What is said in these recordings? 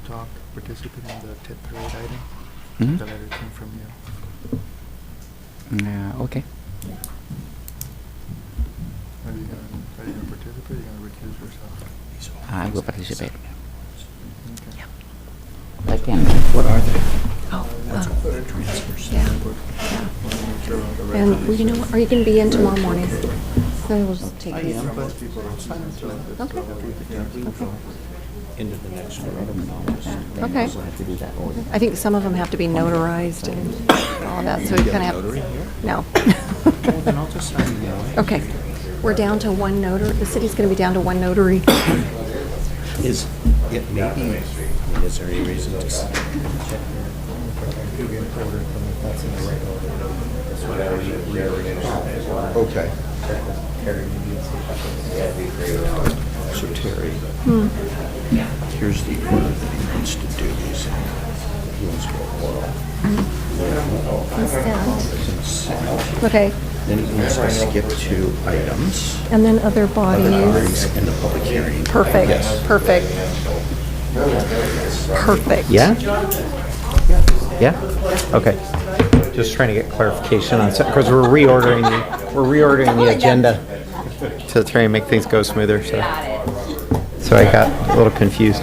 talk, participate in the TIP parade item. Mhm. The letter came from you. Okay. Are you gonna participate? Or are you gonna recuse yourself? I will participate. Okay. I can. What are they? Oh, yeah. Wanna make sure all the And records you know what, are you going to be in tomorrow morning? So we'll just take these. most people are signed to it. Okay. Into the next one. Okay. I think some of them have to be notarized and all that, so we kind of have. Notary here? No. Well, then I'll just sign it. Okay. We're down to one notary. The city's going to be down to one notary. Is it maybe, is there any reason to check? Okay. So Terry, here's the order that he wants to do these in. He wants to go oral. Consent. Okay. Then he wants to skip to items, And then other other bodies. bodies, and the public hearing. Perfect. Yes. Perfect. Perfect. Yeah? Yeah? Okay. Just trying to get clarification on, because we're reordering the agenda to try and make things go smoother, so I got a little confused.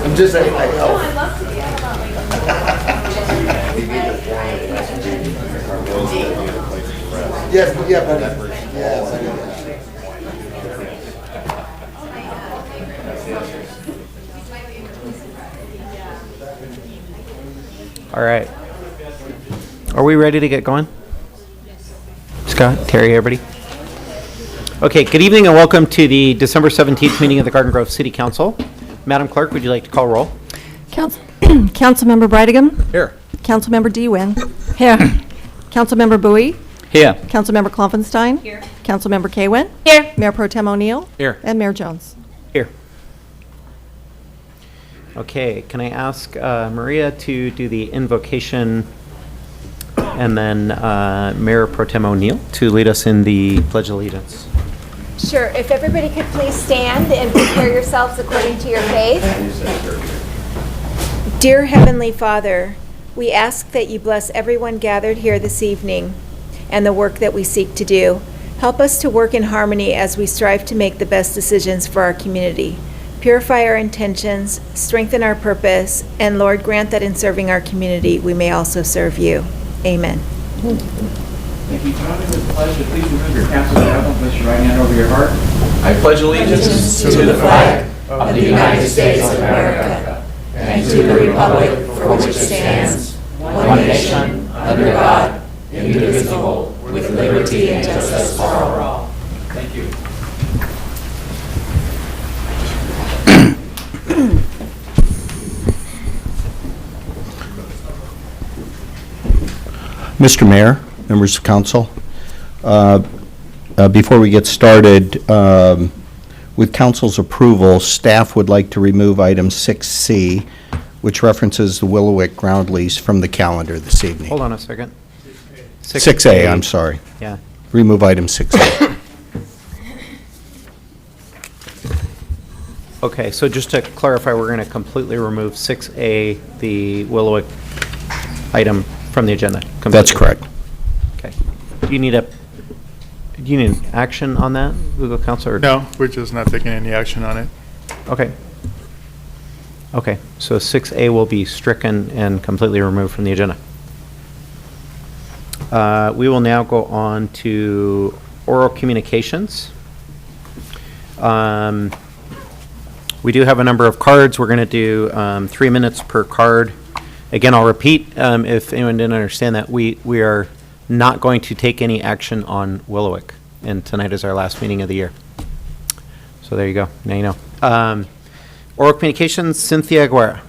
I'm just saying, I know. Yes, yeah, but, yes, I know. All right. Are we ready to get going? Scott, Terry, everybody? Okay, good evening and welcome to the December 17th meeting of the Garden Grove City Council. Madam Clerk, would you like to call roll? Councilmember Brightigam. Here. Councilmember Dewin. Here. Councilmember Bowie. Here. Councilmember Klopfenstein. Here. Councilmember Kawin. Here. Mayor Pro Tem O'Neill. Here. And Mayor Jones. Here. Okay, can I ask Maria to do the invocation and then Mayor Pro Tem O'Neill to lead us in the Pledge of Allegiance? Sure. If everybody could please stand and prepare yourselves according to your faith. Dear Heavenly Father, we ask that you bless everyone gathered here this evening and the work that we seek to do. Help us to work in harmony as we strive to make the best decisions for our community. Purify our intentions, strengthen our purpose, and Lord, grant that in serving our community, we may also serve you. Amen. If you join me with the pledge, please remove your caps and gavel, place your right hand over your heart. I pledge allegiance to the flag of the United States of America and to the republic for which it stands, one nation, under God, indivisible, with liberty and justice for all. Thank you. Mr. Mayor, members of council, before we get started, with council's approval, staff would like to remove item 6C, which references the Willowick ground lease from the calendar this evening. Hold on a second. 6A, I'm sorry. Yeah. Remove item 6A. Okay, so just to clarify, we're going to completely remove 6A, the Willowick item from the agenda. That's Completely. correct. Okay. Do you need an action on that, legal counsel? Or? No, we're just not taking any action on it. Okay. Okay, so 6A will be stricken and completely removed from the agenda. We will now go on to oral communications. We do have a number of cards. We're going to do 3 minutes per card. Again, I'll repeat, if anyone didn't understand that, we are not going to take any action on Willowick, and tonight is our last meeting of the year. So there you go. Now you know. Oral communications, Cynthia Aguera.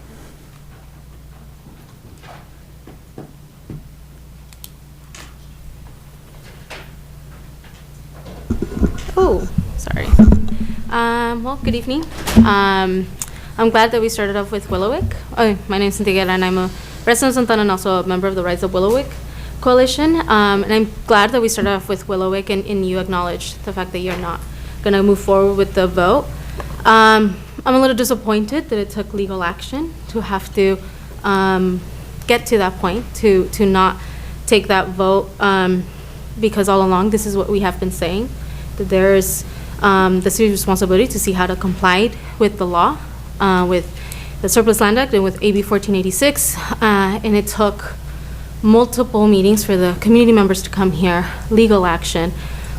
Oh, sorry. Well, good evening. I'm glad that we started off with Willowick. My name is Cynthia Guerra, and I'm a resident of Santana and also a member of the Rise Up Willowick Coalition. And I'm glad that we started off with Willowick and you acknowledge the fact that you're not going to move forward with the vote. I'm a little disappointed that it took legal action to have to get to that point, to not take that vote, because all along this is what we have been saying, that there's the city's responsibility to see how to comply with the law, with the Surplus Land Act and with AB 1486, and it took multiple meetings for the community members to come here, legal action,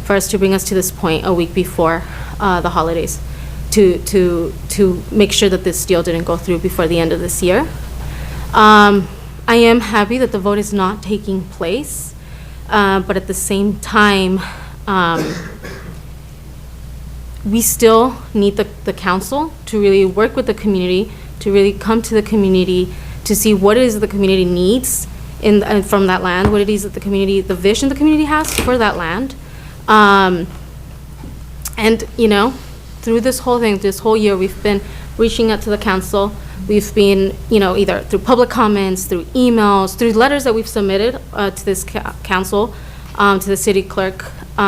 for us to bring us to this point a week before the holidays, to make sure that this deal didn't go through before the end of this year. I am happy that the vote is not taking place, but at the same time, we still need the council to really work with the community, to really come to the community, to see what it is that the community needs from that land, what it is that the vision the community has for that land. And, you know, through this whole thing, this whole year, we've been reaching out to the council. We've been, you know, either through public comments, through emails, through letters that we've submitted to this council, to the city clerk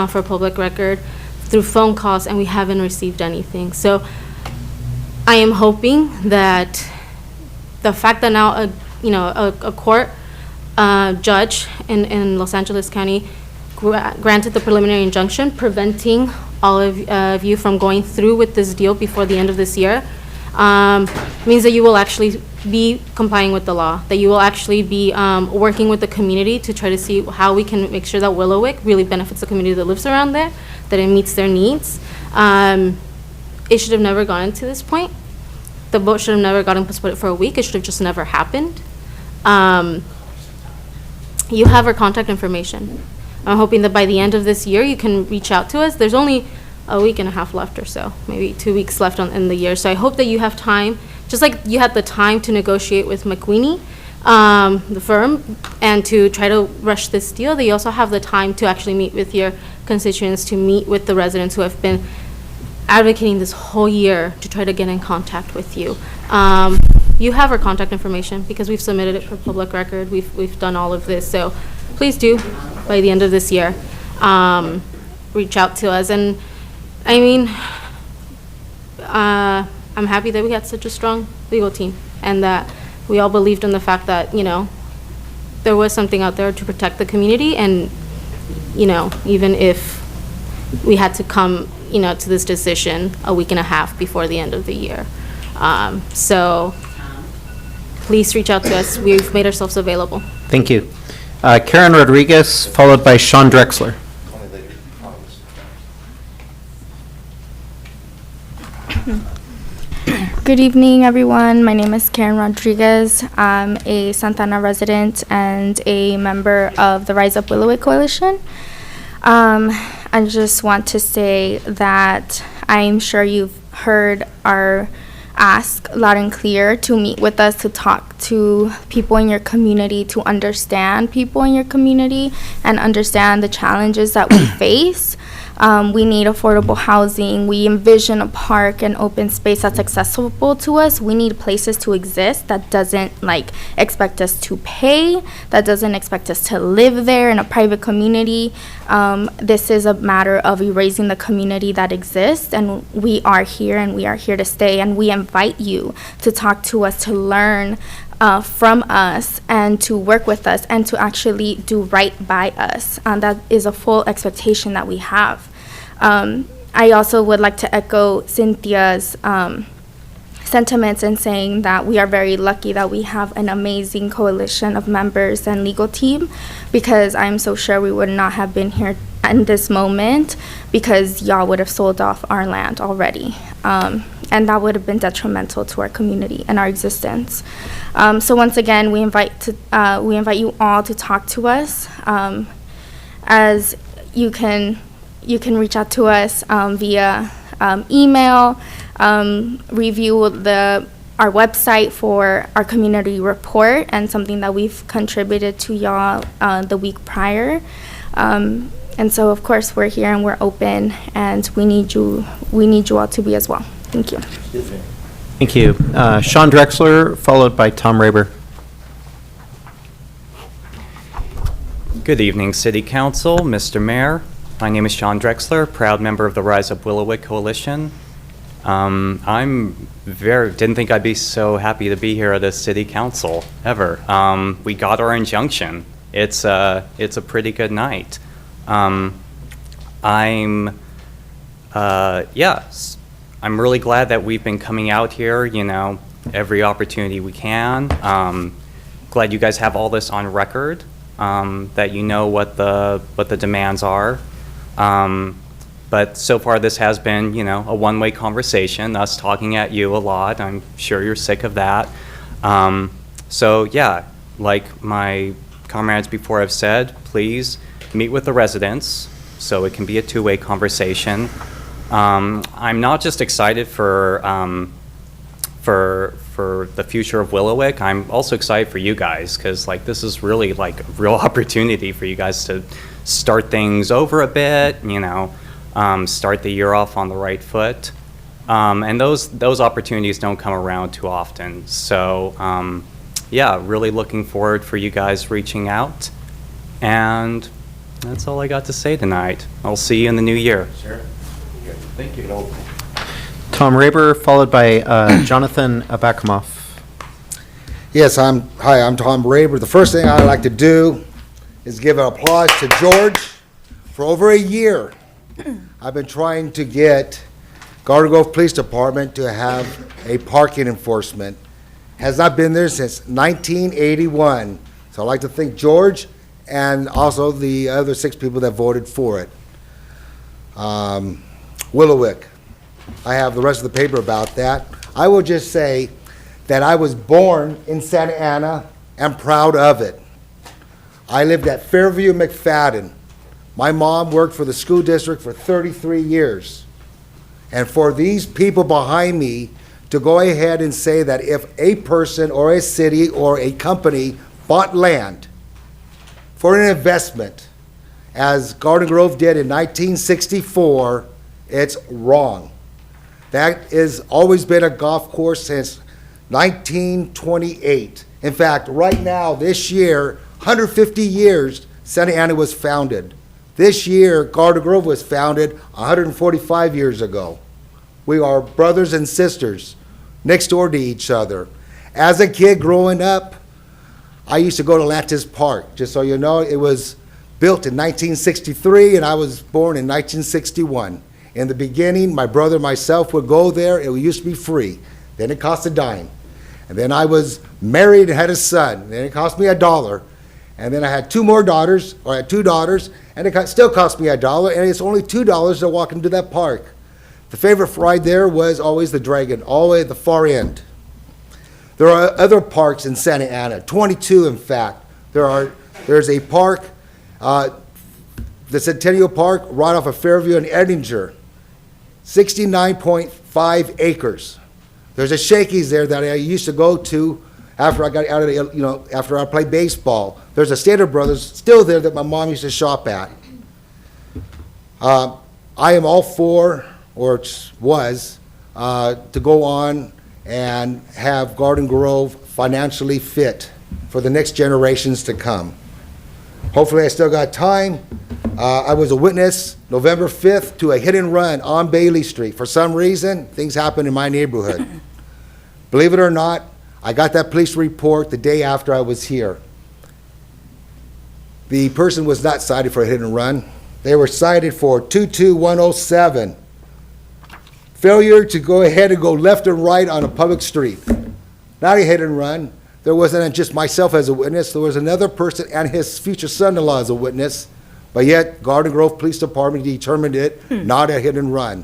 for public record, through phone calls, and we haven't received anything. So I am hoping that the fact that now a court judge in Los Angeles County granted the preliminary injunction preventing all of you from going through with this deal before the end of this year, means that you will actually be complying with the law, that you will actually be working with the community to try to see how we can make sure that Willowick really benefits the community that lives around there, that it meets their needs. It should have never gone to this point. The vote should have never gotten postponed for a week. It should have just never happened. You have our contact information. I'm hoping that by the end of this year, you can reach out to us. There's only a week and a half left or so, maybe 2 weeks left in the year. So I hope that you have time, just like you had the time to negotiate with McQueenie, the firm, and to try to rush this deal, that you also have the time to actually meet with your constituents, to meet with the residents who have been advocating this whole year to try to get in contact with you. You have our contact information because we've submitted it for public record. We've done all of this. So please do, by the end of this year, reach out to us. And I mean, I'm happy that we had such a strong legal team and that we all believed in the fact that, you know, there was something out there to protect the community. And, you know, even if we had to come, you know, to this decision a week and a half before the end of the year. So please reach out to us. We've made ourselves available. Thank you. Karen Rodriguez, followed by Sean Drexler. Good evening, everyone. My name is Karen Rodriguez. I'm a Santana resident and a member of the Rise Up Willowick Coalition. I just want to say that I'm sure you've heard our ask loud and clear to meet with us, to talk to people in your community, to understand people in your community and understand the challenges that we face. We need affordable housing. We envision a park and open space that's accessible to us. We need places to exist that doesn't expect us to pay, that doesn't expect us to live there in a private community. This is a matter of erasing the community that exists, and we are here and we are here to stay, and we invite you to talk to us, to learn from us and to work with us and to actually do right by us. That is a full expectation that we have. I also would like to echo Cynthia's sentiments in saying that we are very lucky that we have an amazing coalition of members and legal team, because I'm so sure we would not have been here in this moment because y'all would have sold off our land already. And that would have been detrimental to our community and our existence. So once again, we invite you all to talk to us. As you can reach out to us via email, review our website for our community report and something that we've contributed to y'all the week prior. And so of course we're here and we're open, and we need you all to be as well. Thank you. Excuse me. Thank you. Sean Drexler, followed by Tom Raber. Good evening, City Council, Mr. Mayor. My name is Sean Drexler, proud member of the Rise Up Willowick Coalition. Didn't think I'd be so happy to be here at the City Council, ever. We got our injunction. It's a pretty good night. I'm really glad that we've been coming out here, every opportunity we can. Glad you guys have all this on record, that you know what the demands are. But so far this has been, a one-way conversation, us talking at you a lot. I'm sure you're sick of that. So yeah, like my comrades before have said, please meet with the residents so it can be a two-way conversation. I'm not just excited for the future of Willowick. I'm also excited for you guys because this is really a real opportunity for you guys to start things over a bit. Start the year off on the right foot, and those opportunities don't come around too often. So yeah, really looking forward for you guys reaching out, and that's all I got to say tonight. I'll see you in the new year. Sure. Thank you. Tom Raber, followed by Jonathan Abakumoff. Yes, hi, I'm Tom Raber. The first thing I'd like to do is give an applause to George. For over a year, I've been trying to get Garden Grove Police Department to have a parking enforcement. Has not been there since 1981. So I'd like to thank George and also the other 6 people that voted for it. Willowick. I have the rest of the paper about that. I will just say that I was born in Santa Ana and proud of it. I lived at Fairview McFadden. My mom worked for the school district for 33 years. And for these people behind me to go ahead and say that if a person or a city or a company bought land for an investment, as Garden Grove did in 1964, it's wrong. That has always been a golf course since 1928. In fact, right now, this year, 150 years, Santa Ana was founded. This year, Garden Grove was founded 145 years ago. We are brothers and sisters next door to each other. As a kid growing up, I used to go to Lantis Park. Just so you know, it was built in 1963, and I was born in 1961. In the beginning, my brother and myself would go there. It used to be free. Then it cost a dime. And then I was married and had a son. Then it cost me $1. And then I had 2 more daughters, or I had 2 daughters, and it still cost me $1, and it's only $2 to walk into that park. The favorite ride there was always the Dragon, all the way at the far end. There are other parks in Santa Ana, 22 in fact. There's a park, the Centennial Park, right off of Fairview and Edinger, 69.5 acres. There's a Shakey's there that I used to go to after I got out of after I played baseball. There's a Stater Brothers still there that my mom used to shop at. I am all for, or was, to go on and have Garden Grove financially fit for the next generations to come. Hopefully I still got time. I was a witness November 5th to a hit and run on Bailey Street. For some reason, things happened in my neighborhood. Believe it or not, I got that police report the day after I was here. The person was not cited for a hit and run. They were cited for 22107. Failure to go ahead and go left and right on a public street. Not a hit and run. There wasn't just myself as a witness. There was another person and his future son-in-law as a witness. But yet, Garden Grove Police Department determined it not a hit and run.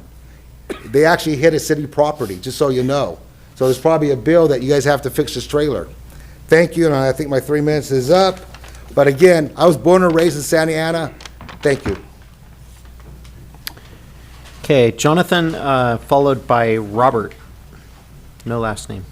They actually hit a city property, just so you know. So there's probably a bill that you guys have to fix this trailer. Thank you, and I think my 3 minutes is up. But again, I was born and raised in Santa Ana. Thank you. Okay, Jonathan, followed by Robert. No last name.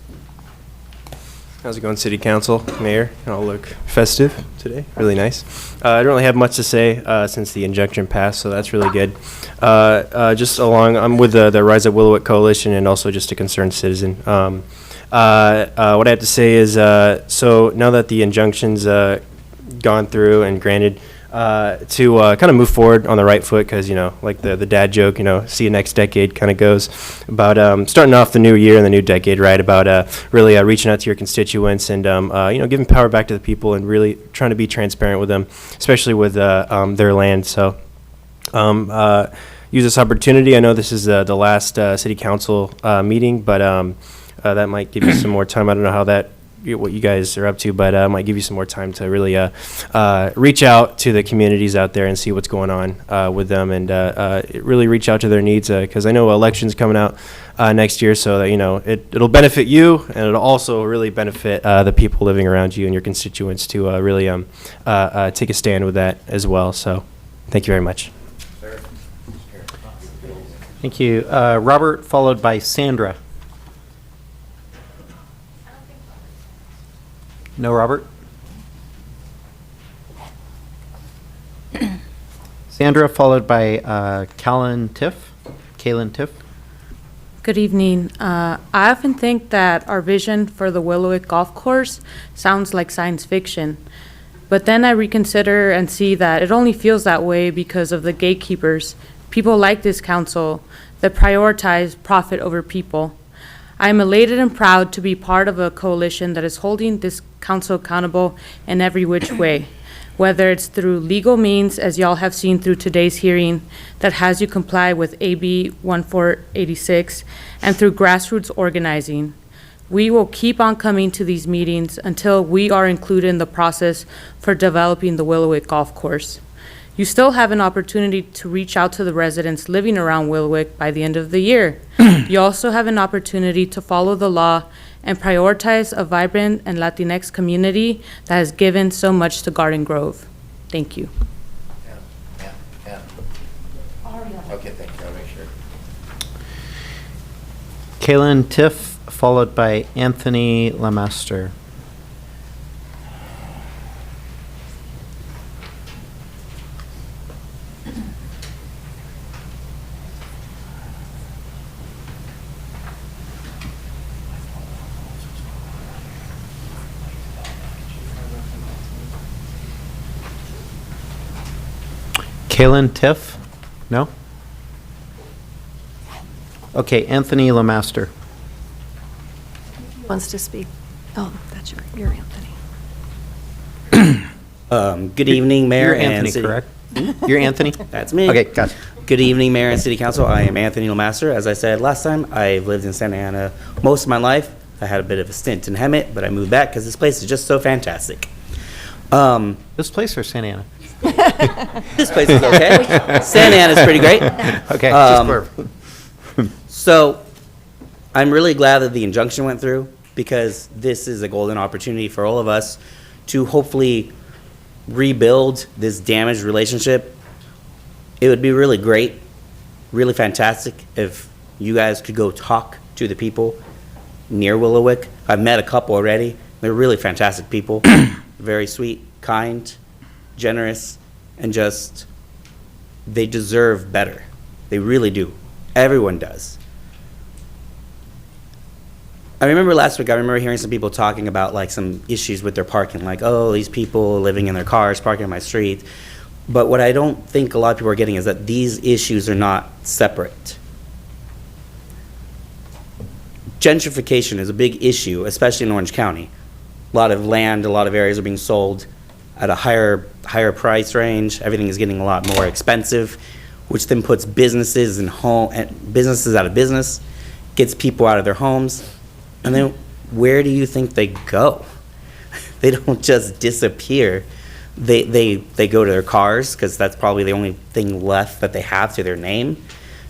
How's it going, City Council, Mayor? You all look festive today. Really nice. I don't really have much to say since the injunction passed, so that's really good. I'm with the Rise Up Willowick Coalition and also just a concerned citizen. What I have to say is, so now that the injunction's gone through and granted, to kind of move forward on the right foot, because, like the dad joke, see you next decade kind of goes about starting off the new year and the new decade, right, about really reaching out to your constituents and, giving power back to the people and really trying to be transparent with them, especially with their land. So use this opportunity. I know this is the last city council meeting, but that might give you some more time. I don't know what you guys are up to, but might give you some more time to really reach out to the communities out there and see what's going on with them, and really reach out to their needs, because I know elections coming out next year, so that it'll benefit you, and it'll also really benefit the people living around you and your constituents to really take a stand with that as well. So thank you very much. Thank you. Robert, followed by Sandra. No, Robert? Sandra, followed by Kaylin Tiff. Good evening. I often think that our vision for the Willowick Golf Course sounds like science fiction, but then I reconsider and see that it only feels that way because of the gatekeepers, people like this council that prioritize profit over people. I am elated and proud to be part of a coalition that is holding this council accountable in every which way, whether it's through legal means, as y'all have seen through today's hearing, that has you comply with AB 1486, and through grassroots organizing. We will keep on coming to these meetings until we are included in the process for developing the Willowick Golf Course. You still have an opportunity to reach out to the residents living around Willowick by the end of the year. You also have an opportunity to follow the law and prioritize a vibrant and Latinx community that has given so much to Garden Grove. Thank you. Okay, thank you. I'll make sure. Kaylin Tiff, followed by Anthony Lamaster. Kaylin Tiff? No? Okay, Anthony Lamaster. Wants to speak. Oh, that's you're Anthony. Good evening, Mayor. You're and Anthony, City- correct? You're Anthony? That's me. Okay, gotcha. Good evening, Mayor and City Council. I am Anthony Lamaster. As I said last time, I've lived in Santa Ana most of my life. I had a bit of a stint in Hemet, but I moved back because this place is just so fantastic. This place or Santa Ana? This place is okay. Santa Ana's pretty great. Okay, just clear. So I'm really glad that the injunction went through, because this is a golden opportunity for all of us to hopefully rebuild this damaged relationship. It would be really great, really fantastic if you guys could go talk to the people near Willowick. I've met a couple already. They're really fantastic people, very sweet, kind, generous, and just, they deserve better. They really do. Everyone does. I remember last week, I remember hearing some people talking about like some issues with their parking, like, oh, these people living in their cars, parking on my street. But what I don't think a lot of people are getting is that these issues are not separate. Gentrification is a big issue, especially in Orange County. A lot of land, a lot of areas are being sold at a higher price range. Everything is getting a lot more expensive, which then puts businesses businesses out of business, gets people out of their homes. And then where do you think they go? They don't just disappear. They go to their cars, because that's probably the only thing left that they have to their name.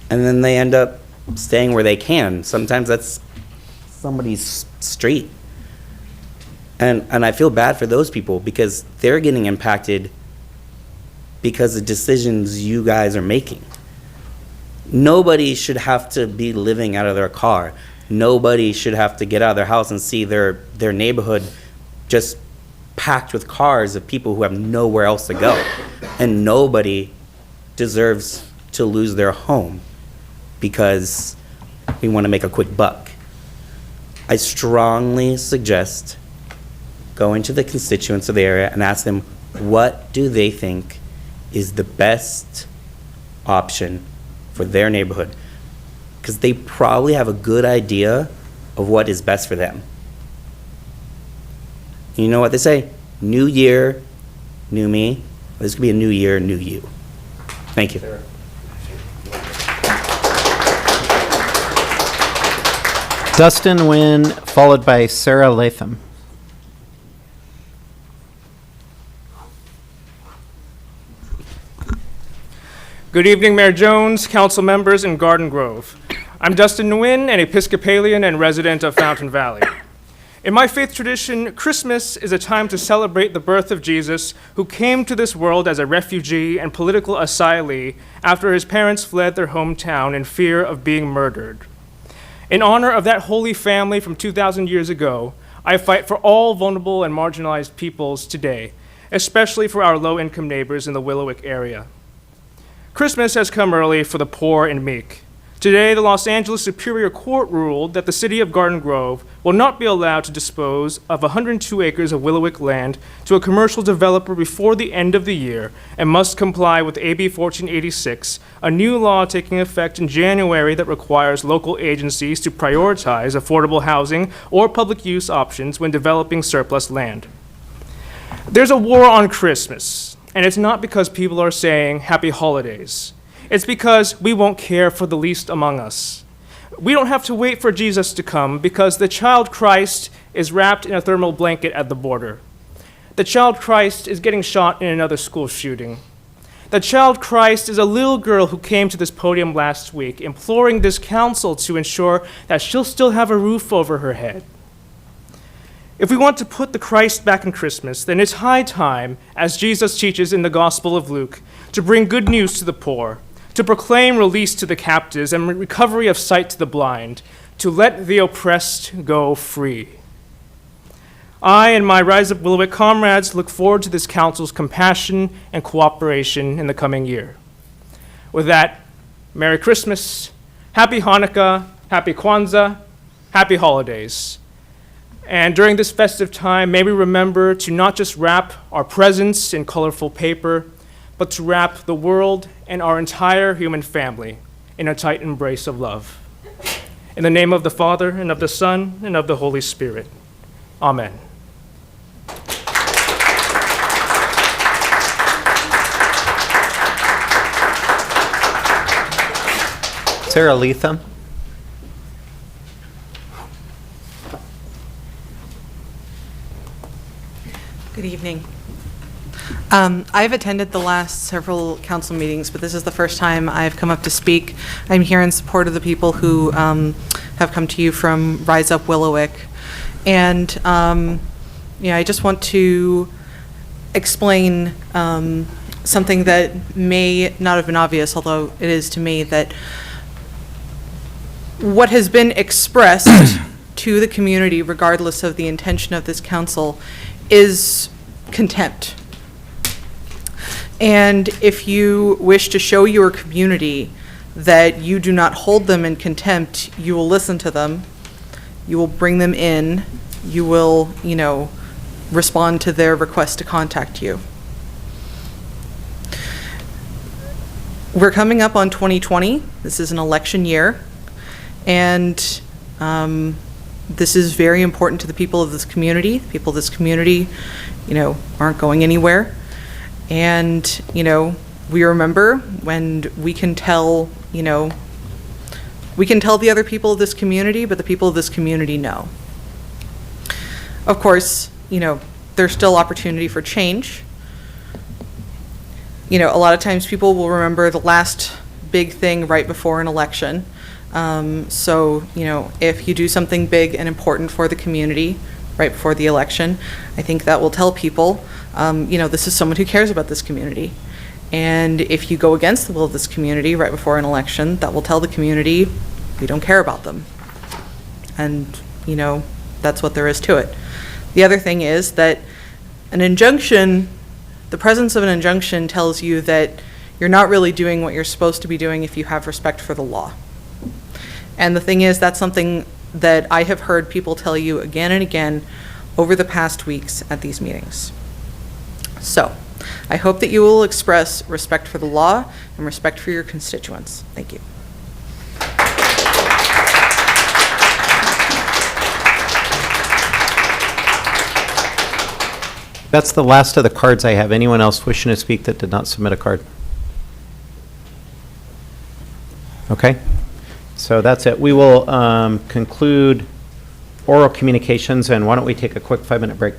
And then they end up staying where they can. Sometimes that's somebody's street. And I feel bad for those people, because they're getting impacted because of decisions you guys are making. Nobody should have to be living out of their car. Nobody should have to get out of their house and see their neighborhood just packed with cars of people who have nowhere else to go. And nobody deserves to lose their home because we want to make a quick buck. I strongly suggest going to the constituents of the area and ask them what do they think is the best option for their neighborhood, because they probably have a good idea of what is best for them. You know what they say? New year, new me. This could be a new year, new you. Thank you. Dustin Nguyen, followed by Sarah Latham. Good evening, Mayor Jones, council members, and Garden Grove. I'm Dustin Nguyen, an Episcopalian and resident of Fountain Valley. In my faith tradition, Christmas is a time to celebrate the birth of Jesus, who came to this world as a refugee and political asylee after his parents fled their hometown in fear of being murdered. In honor of that holy family from 2,000 years ago, I fight for all vulnerable and marginalized peoples today, especially for our low-income neighbors in the Willowick area. Christmas has come early for the poor and meek. Today, the Los Angeles Superior Court ruled that the city of Garden Grove will not be allowed to dispose of 102 acres of Willowick land to a commercial developer before the end of the year and must comply with AB 1486, a new law taking effect in January that requires local agencies to prioritize affordable housing or public use options when developing surplus land. There's a war on Christmas, and it's not because people are saying happy holidays. It's because we won't care for the least among us. We don't have to wait for Jesus to come because the child Christ is wrapped in a thermal blanket at the border. The child Christ is getting shot in another school shooting. The child Christ is a little girl who came to this podium last week imploring this council to ensure that she'll still have a roof over her head. If we want to put the Christ back in Christmas, then it's high time, as Jesus teaches in the Gospel of Luke, to bring good news to the poor, to proclaim release to the captives and recovery of sight to the blind, to let the oppressed go free. I and my Rise Up Willowick comrades look forward to this council's compassion and cooperation in the coming year. With that, Merry Christmas, Happy Hanukkah, Happy Kwanzaa, Happy Holidays. And during this festive time, may we remember to not just wrap our presents in colorful paper, but to wrap the world and our entire human family in a tight embrace of love. In the name of the Father, and of the Son, and of the Holy Spirit. Amen. Sarah Latham. Good evening. I've attended the last several council meetings, but this is the first time I've come up to speak. I'm here in support of the people who have come to you from Rise Up Willowick. And I just want to explain something that may not have been obvious, although it is to me, that what has been expressed to the community, regardless of the intention of this council, is contempt. And if you wish to show your community that you do not hold them in contempt, you will listen to them, you will bring them in, you will, respond to their request to contact you. We're coming up on 2020. This is an election year, and this is very important to the people of this community. The people of this community, aren't going anywhere. And, we remember when we can tell the other people of this community, but the people of this community know. Of course, there's still opportunity for change. A lot of times people will remember the last big thing right before an election. So, if you do something big and important for the community right before the election, I think that will tell people, this is someone who cares about this community. And if you go against the will of this community right before an election, that will tell the community we don't care about them. and, you know, that's what there is to it. The other thing is that an injunction, the presence of an injunction tells you that you're not really doing what you're supposed to be doing if you have respect for the law. And the thing is, that's something that I have heard people tell you again and again over the past weeks at these meetings. So, I hope that you will express respect for the law and respect for your constituents. Thank you. That's the last of the cards I have. Anyone else wishing to speak that did not submit a card? Okay, so that's it. We will conclude oral communications, and why don't we take a quick 5-minute break?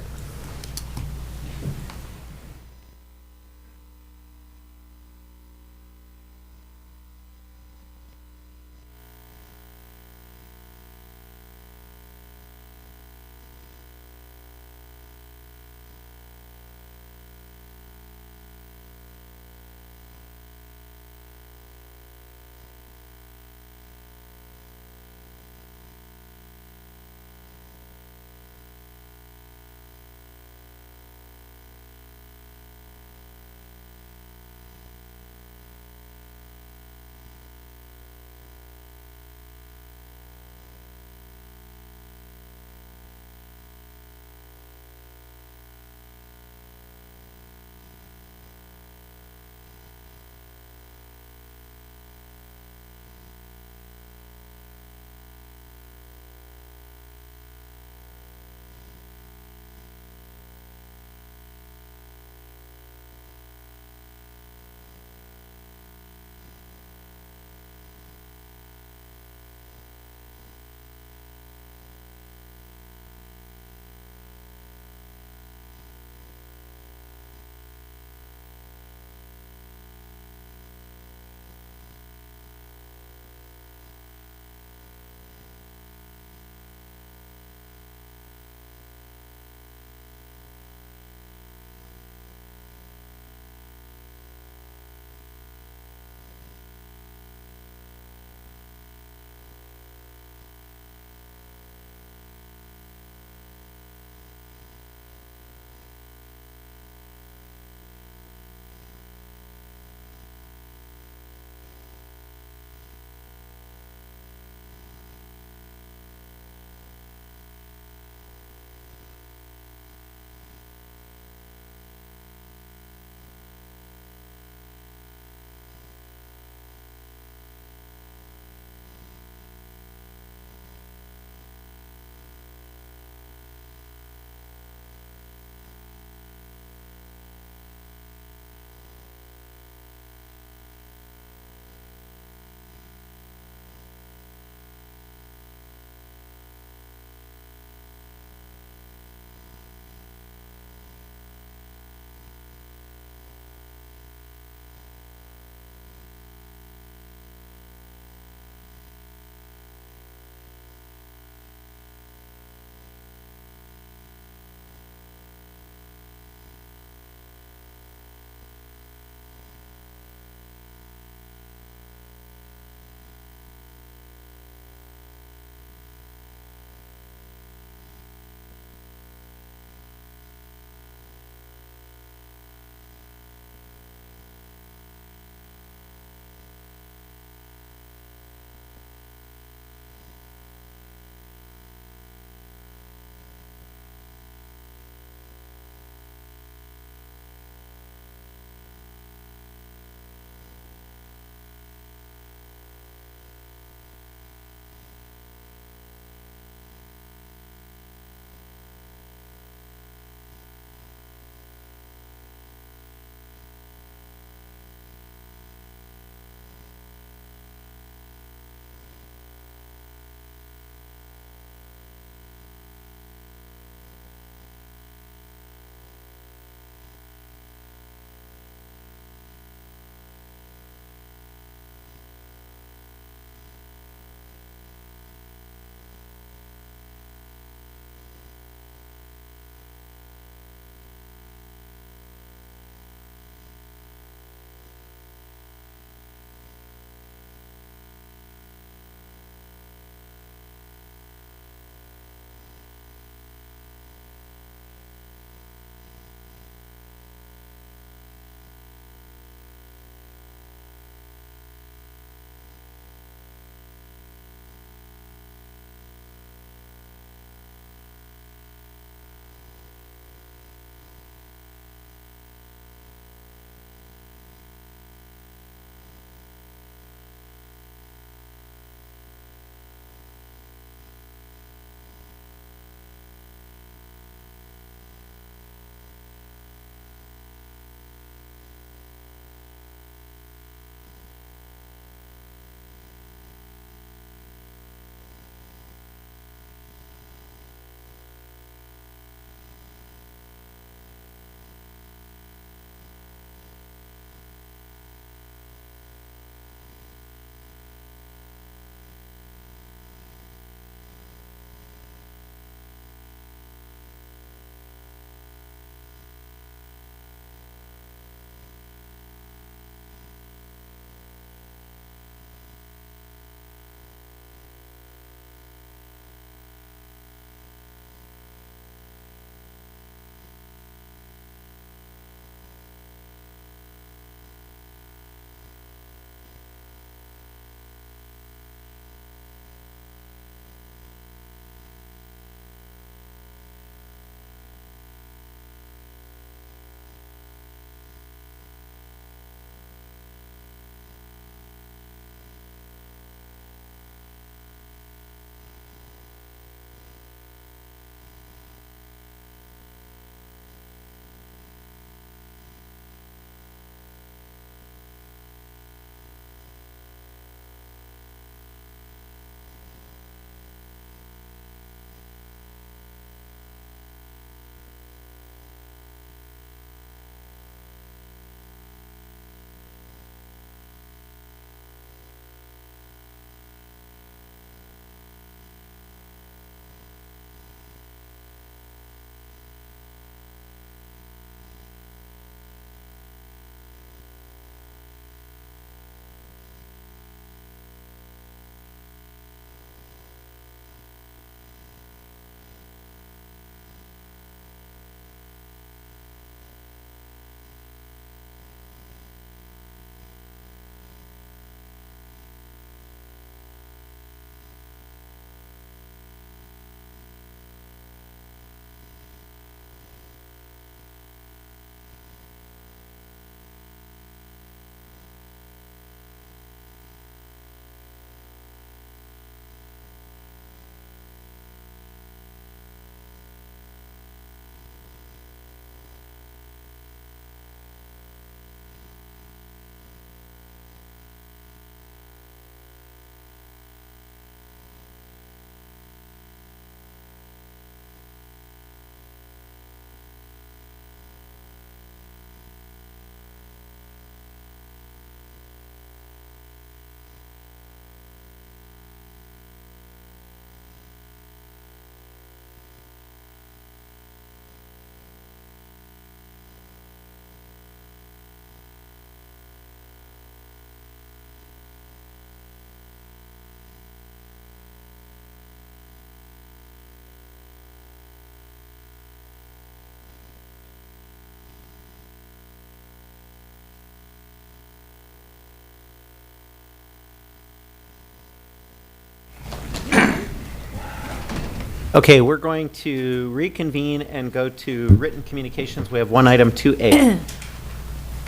Okay, we're going to reconvene and go to written communications. We have one item, 2A.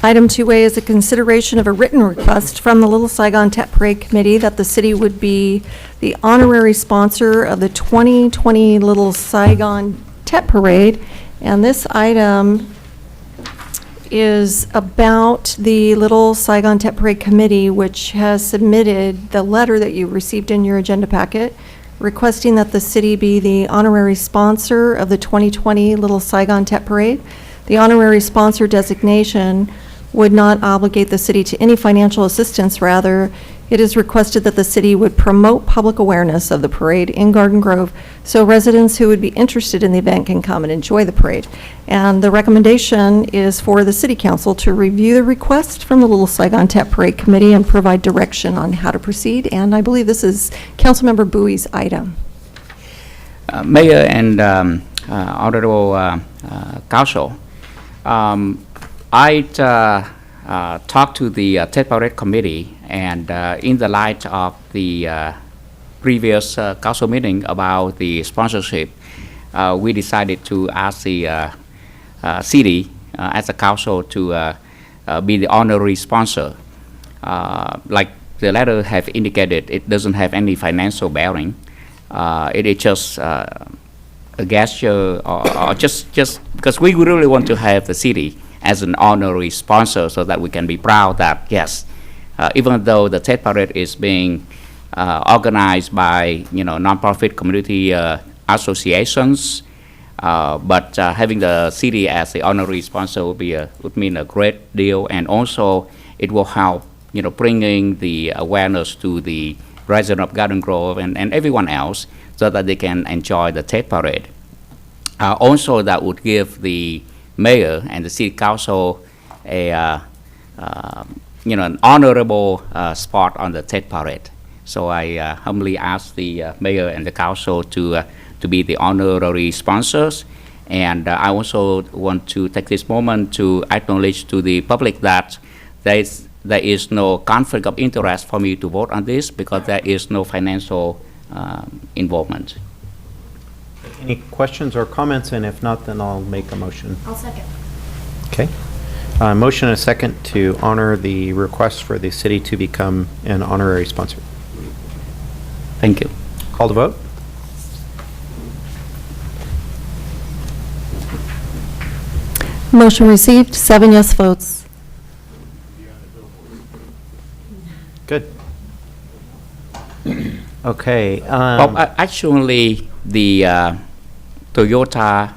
Item 2A is a consideration of a written request from the Little Saigon Tet Parade Committee that the city would be the honorary sponsor of the 2020 Little Saigon Tet Parade. And this item is about the Little Saigon Tet Parade Committee, which has submitted the letter that you received in your agenda packet, requesting that the city be the honorary sponsor of the 2020 Little Saigon Tet Parade. The honorary sponsor designation would not obligate the city to any financial assistance. Rather, it is requested that the city would promote public awareness of the parade in Garden Grove so residents who would be interested in the event can come and enjoy the parade. And the recommendation is for the city council to review the request from the Little Saigon Tet Parade Committee and provide direction on how to proceed. And I believe this is Councilmember Bowie's item. Mayor and Honorable Council, I talked to the Tet Parade Committee, and in the light of the previous council meeting about the sponsorship, we decided to ask the city as a council to be the honorary sponsor. Like the letter have indicated, it doesn't have any financial bearing. It is just a gesture, or just because we really want to have the city as an honorary sponsor so that we can be proud that, yes, even though the Tet Parade is being organized by, nonprofit community associations, but having the city as the honorary sponsor would mean a great deal, and also it will help, bringing the awareness to the resident of Garden Grove and everyone else so that they can enjoy the Tet Parade. Also, that would give the mayor and the city council an honorable spot on the Tet Parade. So I humbly ask the mayor and the council to be the honorary sponsors. And I also want to take this moment to acknowledge to the public that there is no conflict of interest for me to vote on this because there is no financial involvement. Any questions or comments? And if not, then I'll make a motion. I'll second. Okay. Motion and a second to honor the request for the city to become an honorary sponsor. Thank you. Call to vote. Motion received, 7 yes votes. Good. Okay. Well, actually, the Toyota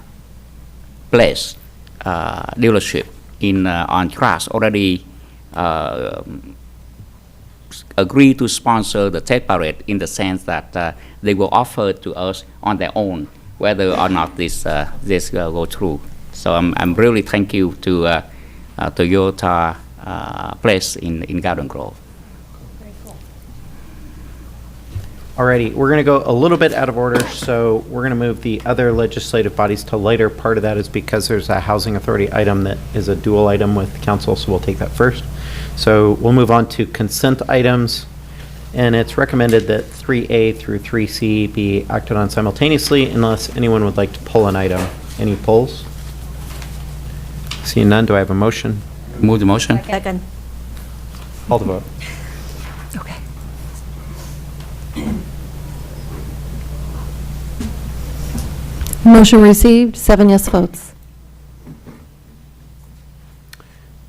Place dealership on Crass already agree to sponsor the Tet Parade in the sense that they will offer to us on their own whether or not this go through. So I'm really thank you to Toyota Place in Garden Grove. Alrighty, we're going to go a little bit out of order, so we're going to move the other legislative bodies to later. Part of that is because there's a housing authority item that is a dual item with council, so we'll take that first. So we'll move on to consent items, and it's recommended that 3A through 3C be acted on simultaneously unless anyone would like to pull an item. Any pulls? Seeing none, do I have a motion? Move the motion. Second. Call the vote. Okay. Motion received, 7 yes votes.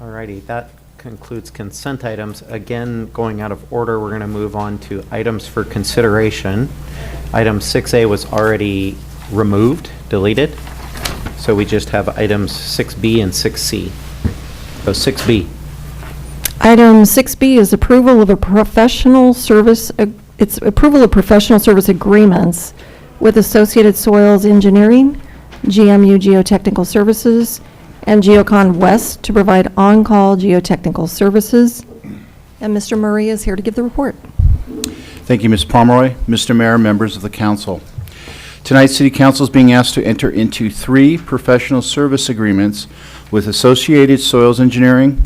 Alrighty, that concludes consent items. Again, going out of order, we're going to move on to items for consideration. Item 6A was already removed, deleted. So we just have items 6B and 6C. So 6B. Item 6B is approval of a professional service, it's approval of professional service agreements with Associated Soils Engineering, GMU Geotechnical Services, and Geocon West to provide on-call geotechnical services. And Mr. Murray is here to give the report. Thank you, Ms. Pomeroy. Mr. Mayor, members of the council. Tonight, City Council is being asked to enter into 3 professional service agreements with Associated Soils Engineering,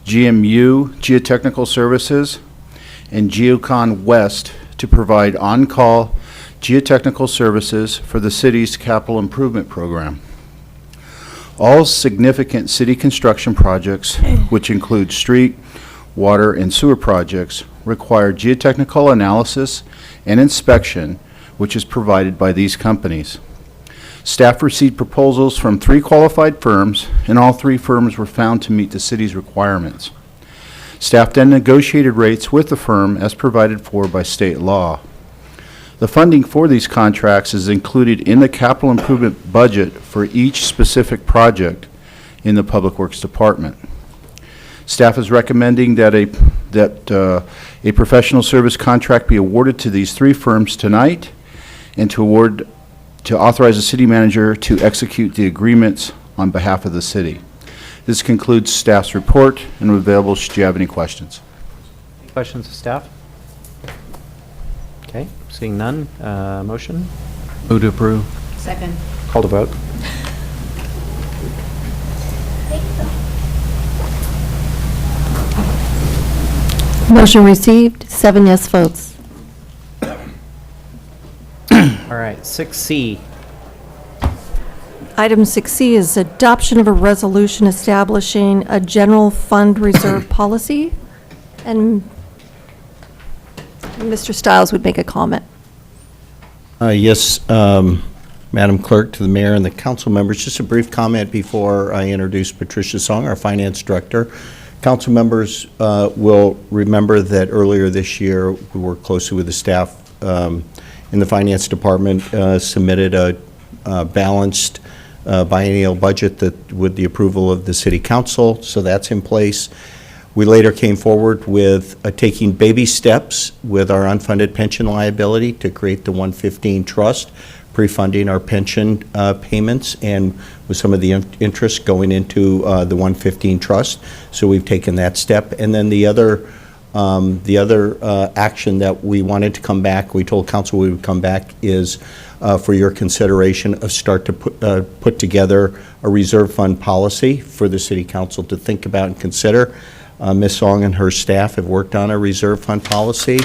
GMU Geotechnical Services, and Geocon West to provide on-call geotechnical services for the city's capital improvement program. All significant city construction projects, which include street, water, and sewer projects, require geotechnical analysis and inspection, which is provided by these companies. Staff received proposals from 3 qualified firms, and all 3 firms were found to meet the city's requirements. Staff then negotiated rates with the firm as provided for by state law. The funding for these contracts is included in the capital improvement budget for each specific project in the Public Works Department. Staff is recommending that a professional service contract be awarded to these 3 firms tonight, and to authorize the city manager to execute the agreements on behalf of the city. This concludes staff's report, and we're available should you have any questions. Any questions of staff? Okay, seeing none, motion? Move to approve. Second. Call to vote. Motion received, 7 yes votes. All right, 6C. Item 6C is adoption of a resolution establishing a general fund reserve policy. And Mr. Stiles would make a comment. Yes, Madam Clerk, to the mayor and the council members, just a brief comment before I introduce Patricia Song, our finance director. Council members will remember that earlier this year, we worked closely with the staff in the finance department, submitted a balanced biennial budget that with the approval of the city council, so that's in place. We later came forward with taking baby steps with our unfunded pension liability to create the 115 trust, pre-funding our pension payments, and with some of the interest going into the 115 trust. So we've taken that step. And then the other action that we wanted to come back, we told council we would come back, is for your consideration of start to put together a reserve fund policy for the city council to think about and consider. Ms. Song and her staff have worked on a reserve fund policy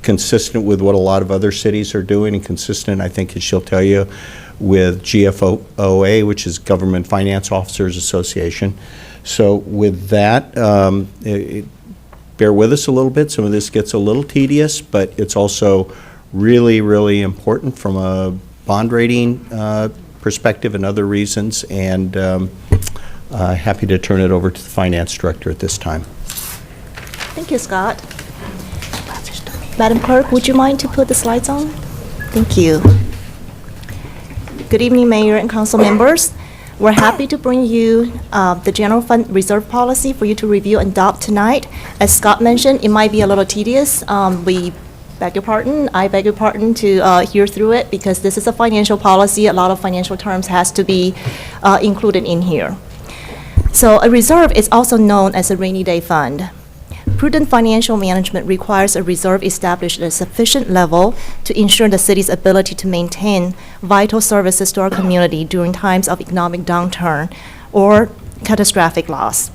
consistent with what a lot of other cities are doing, and consistent, I think, as she'll tell you, with GFOA, which is Government Finance Officers Association. So with that, bear with us a little bit. Some of this gets a little tedious, but it's also really, really important from a bond rating perspective and other reasons, and happy to turn it over to the finance director at this time. Thank you, Scott. Madam Clerk, would you mind to put the slides on? Thank you. Good evening, Mayor and council members. We're happy to bring you the general fund reserve policy for you to review and adopt tonight. As Scott mentioned, it might be a little tedious. We beg your pardon, I beg your pardon to hear through it, because this is a financial policy. A lot of financial terms has to be included in here. So a reserve is also known as a rainy day fund. Prudent financial management requires a reserve established at a sufficient level to ensure the city's ability to maintain vital services to our community during times of economic downturn or catastrophic loss.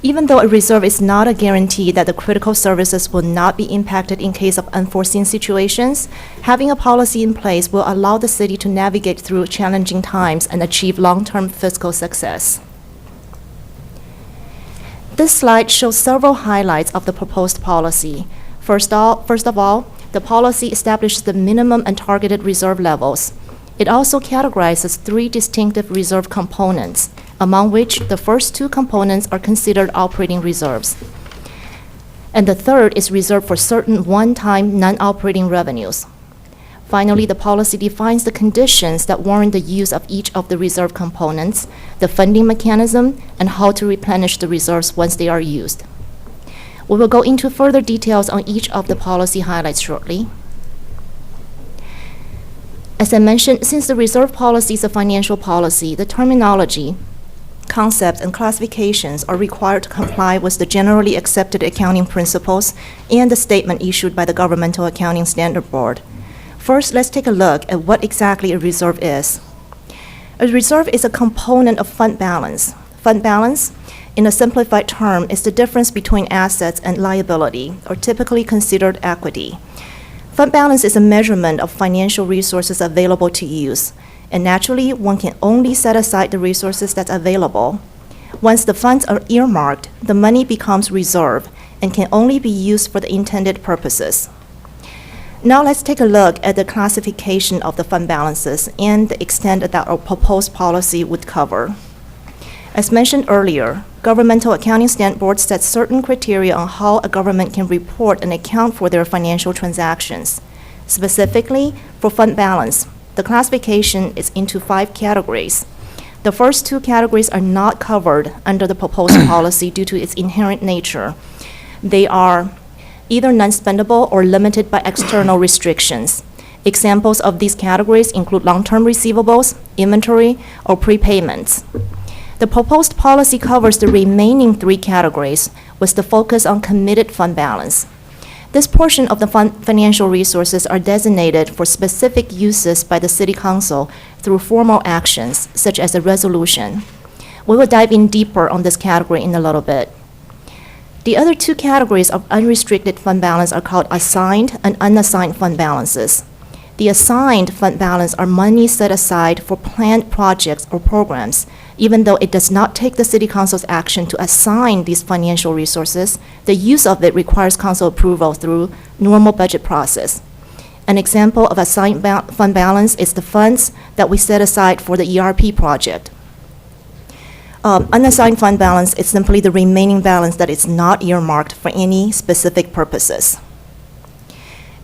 Even though a reserve is not a guarantee that the critical services will not be impacted in case of unforeseen situations, having a policy in place will allow the city to navigate through challenging times and achieve long-term fiscal success. This slide shows several highlights of the proposed policy. First of all, the policy establishes the minimum and targeted reserve levels. It also categorizes 3 distinctive reserve components, among which the first 2 components are considered operating reserves. And the third is reserved for certain one-time non-operating revenues. Finally, the policy defines the conditions that warrant the use of each of the reserve components, the funding mechanism, and how to replenish the reserves once they are used. We will go into further details on each of the policy highlights shortly. As I mentioned, since the reserve policy is a financial policy, the terminology, concepts, and classifications are required to comply with the generally accepted accounting principles and the statement issued by the Governmental Accounting Standard Board. First, let's take a look at what exactly a reserve is. A reserve is a component of fund balance. Fund balance, in a simplified term, is the difference between assets and liability, or typically considered equity. Fund balance is a measurement of financial resources available to use, and naturally, one can only set aside the resources that's available. Once the funds are earmarked, the money becomes reserve and can only be used for the intended purposes. Now let's take a look at the classification of the fund balances and the extent that our proposed policy would cover. As mentioned earlier, Governmental Accounting Standards Board sets certain criteria on how a government can report and account for their financial transactions. Specifically, for fund balance, the classification is into 5 categories. The first 2 categories are not covered under the proposed policy due to its inherent nature. They are either non-spendable or limited by external restrictions. Examples of these categories include long-term receivables, inventory, or prepayments. The proposed policy covers the remaining 3 categories with the focus on committed fund balance. This portion of the financial resources are designated for specific uses by the City Council through formal actions, such as a resolution. We will dive in deeper on this category in a little bit. The other 2 categories of unrestricted fund balance are called assigned and unassigned fund balances. The assigned fund balance are money set aside for planned projects or programs, even though it does not take the City Council's action to assign these financial resources. The use of it requires council approval through normal budget process. An example of assigned fund balance is the funds that we set aside for the ERP project. Unassigned fund balance is simply the remaining balance that is not earmarked for any specific purposes.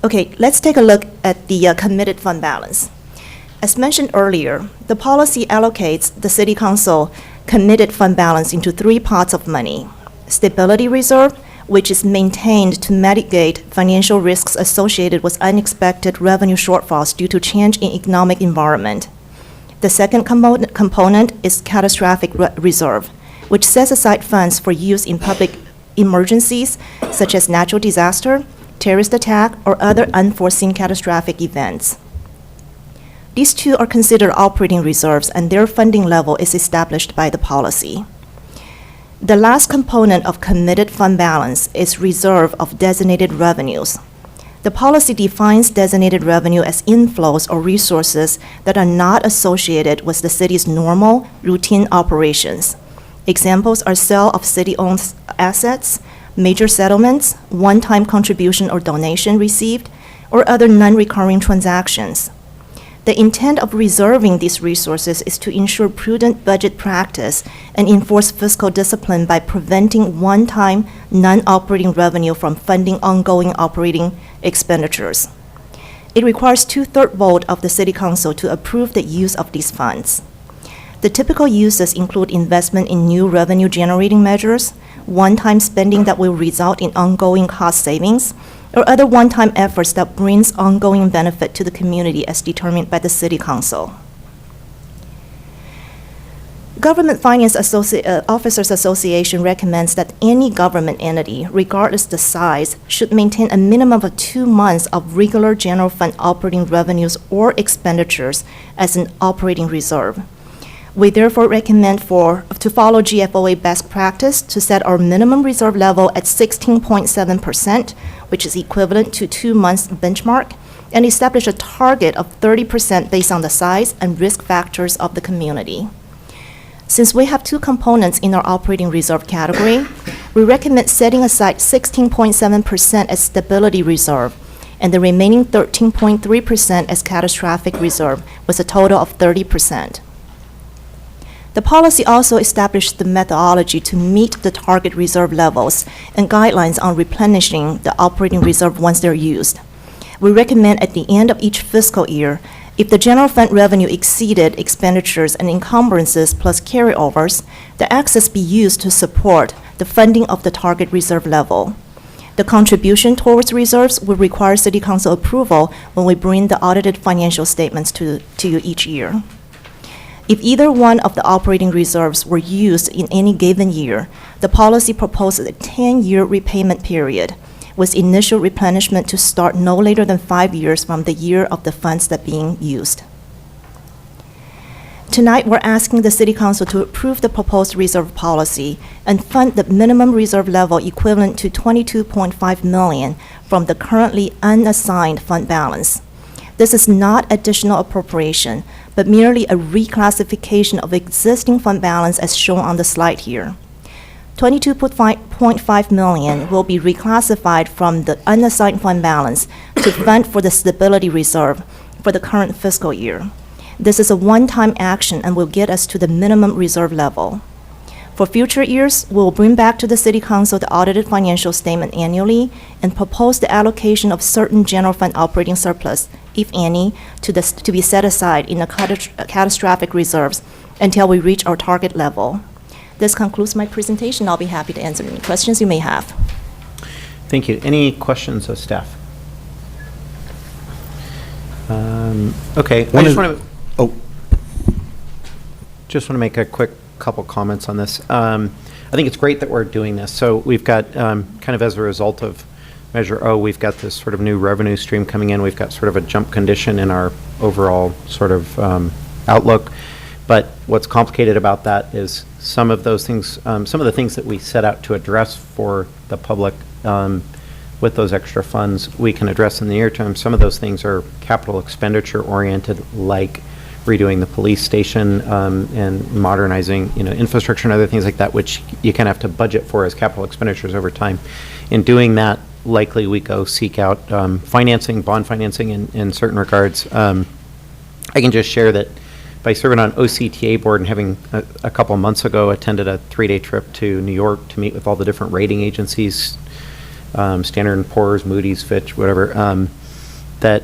Okay, let's take a look at the committed fund balance. As mentioned earlier, the policy allocates the City Council committed fund balance into 3 pots of money. Stability reserve, which is maintained to mitigate financial risks associated with unexpected revenue shortfalls due to change in economic environment. The second component is catastrophic reserve, which sets aside funds for use in public emergencies such as natural disaster, terrorist attack, or other unforeseen catastrophic events. These 2 are considered operating reserves, and their funding level is established by the policy. The last component of committed fund balance is reserve of designated revenues. The policy defines designated revenue as inflows or resources that are not associated with the city's normal, routine operations. Examples are sale of city-owned assets, major settlements, one-time contribution or donation received, or other non-recurring transactions. The intent of reserving these resources is to ensure prudent budget practice and enforce fiscal discipline by preventing one-time non-operating revenue from funding ongoing operating expenditures. It requires 2/3 vote of the City Council to approve the use of these funds. The typical uses include investment in new revenue-generating measures, one-time spending that will result in ongoing cost savings, or other one-time efforts that brings ongoing benefit to the community as determined by the City Council. Government Finance Officers Association recommends that any government entity, regardless the size, should maintain a minimum of 2 months of regular general fund operating revenues or expenditures as an operating reserve. We therefore recommend to follow GFOA best practice to set our minimum reserve level at 16.7%, which is equivalent to 2 months benchmark, and establish a target of 30% based on the size and risk factors of the community. Since we have 2 components in our operating reserve category, we recommend setting aside 16.7% as stability reserve and the remaining 13.3% as catastrophic reserve, with a total of 30%. The policy also established the methodology to meet the target reserve levels and guidelines on replenishing the operating reserve once they're used. We recommend at the end of each fiscal year, if the general fund revenue exceeded expenditures and encumbrances plus carryovers, the excess be used to support the funding of the target reserve level. The contribution towards reserves will require City Council approval when we bring the audited financial statements to you each year. If either one of the operating reserves were used in any given year, the policy proposes a 10-year repayment period, with initial replenishment to start no later than 5 years from the year of the funds that being used. Tonight, we're asking the City Council to approve the proposed reserve policy and fund the minimum reserve level equivalent to $22.5 million from the currently unassigned fund balance. This is not additional appropriation, but merely a reclassification of existing fund balance as shown on the slide here. $22.5 million will be reclassified from the unassigned fund balance to fund for the stability reserve for the current fiscal year. This is a one-time action and will get us to the minimum reserve level. For future years, we will bring back to the City Council the audited financial statement annually and propose the allocation of certain general fund operating surplus, if any, to be set aside in the catastrophic reserves until we reach our target level. This concludes my presentation. I'll be happy to answer any questions you may have. Thank you. Any questions of staff? Okay, I just want to. Just want to make a quick couple comments on this. I think it's great that we're doing this. So we've got, kind of as a result of Measure O, we've got this sort of new revenue stream coming in. We've got sort of a jump condition in our overall sort of outlook. But what's complicated about that is some of those things, some of the things that we set out to address for the public with those extra funds, we can address in the near term. Some of those things are capital expenditure oriented, like redoing the police station and modernizing, infrastructure and other things like that, which you kind of have to budget for as capital expenditures over time. In doing that, likely we go seek out financing, bond financing in certain regards. I can just share that by serving on OCTA board and having a couple months ago attended a 3-day trip to New York to meet with all the different rating agencies, Standard & Poor's, Moody's, Fitch, whatever, that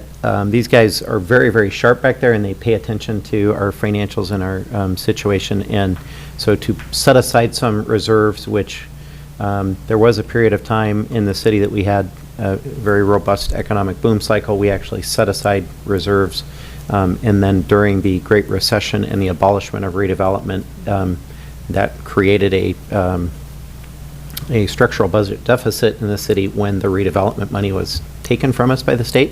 these guys are very, very sharp back there and they pay attention to our financials and our situation. And so to set aside some reserves, which there was a period of time in the city that we had a very robust economic boom cycle. We actually set aside reserves. And then during the Great Recession and the abolishment of redevelopment, that created a structural budget deficit in the city when the redevelopment money was taken from us by the state.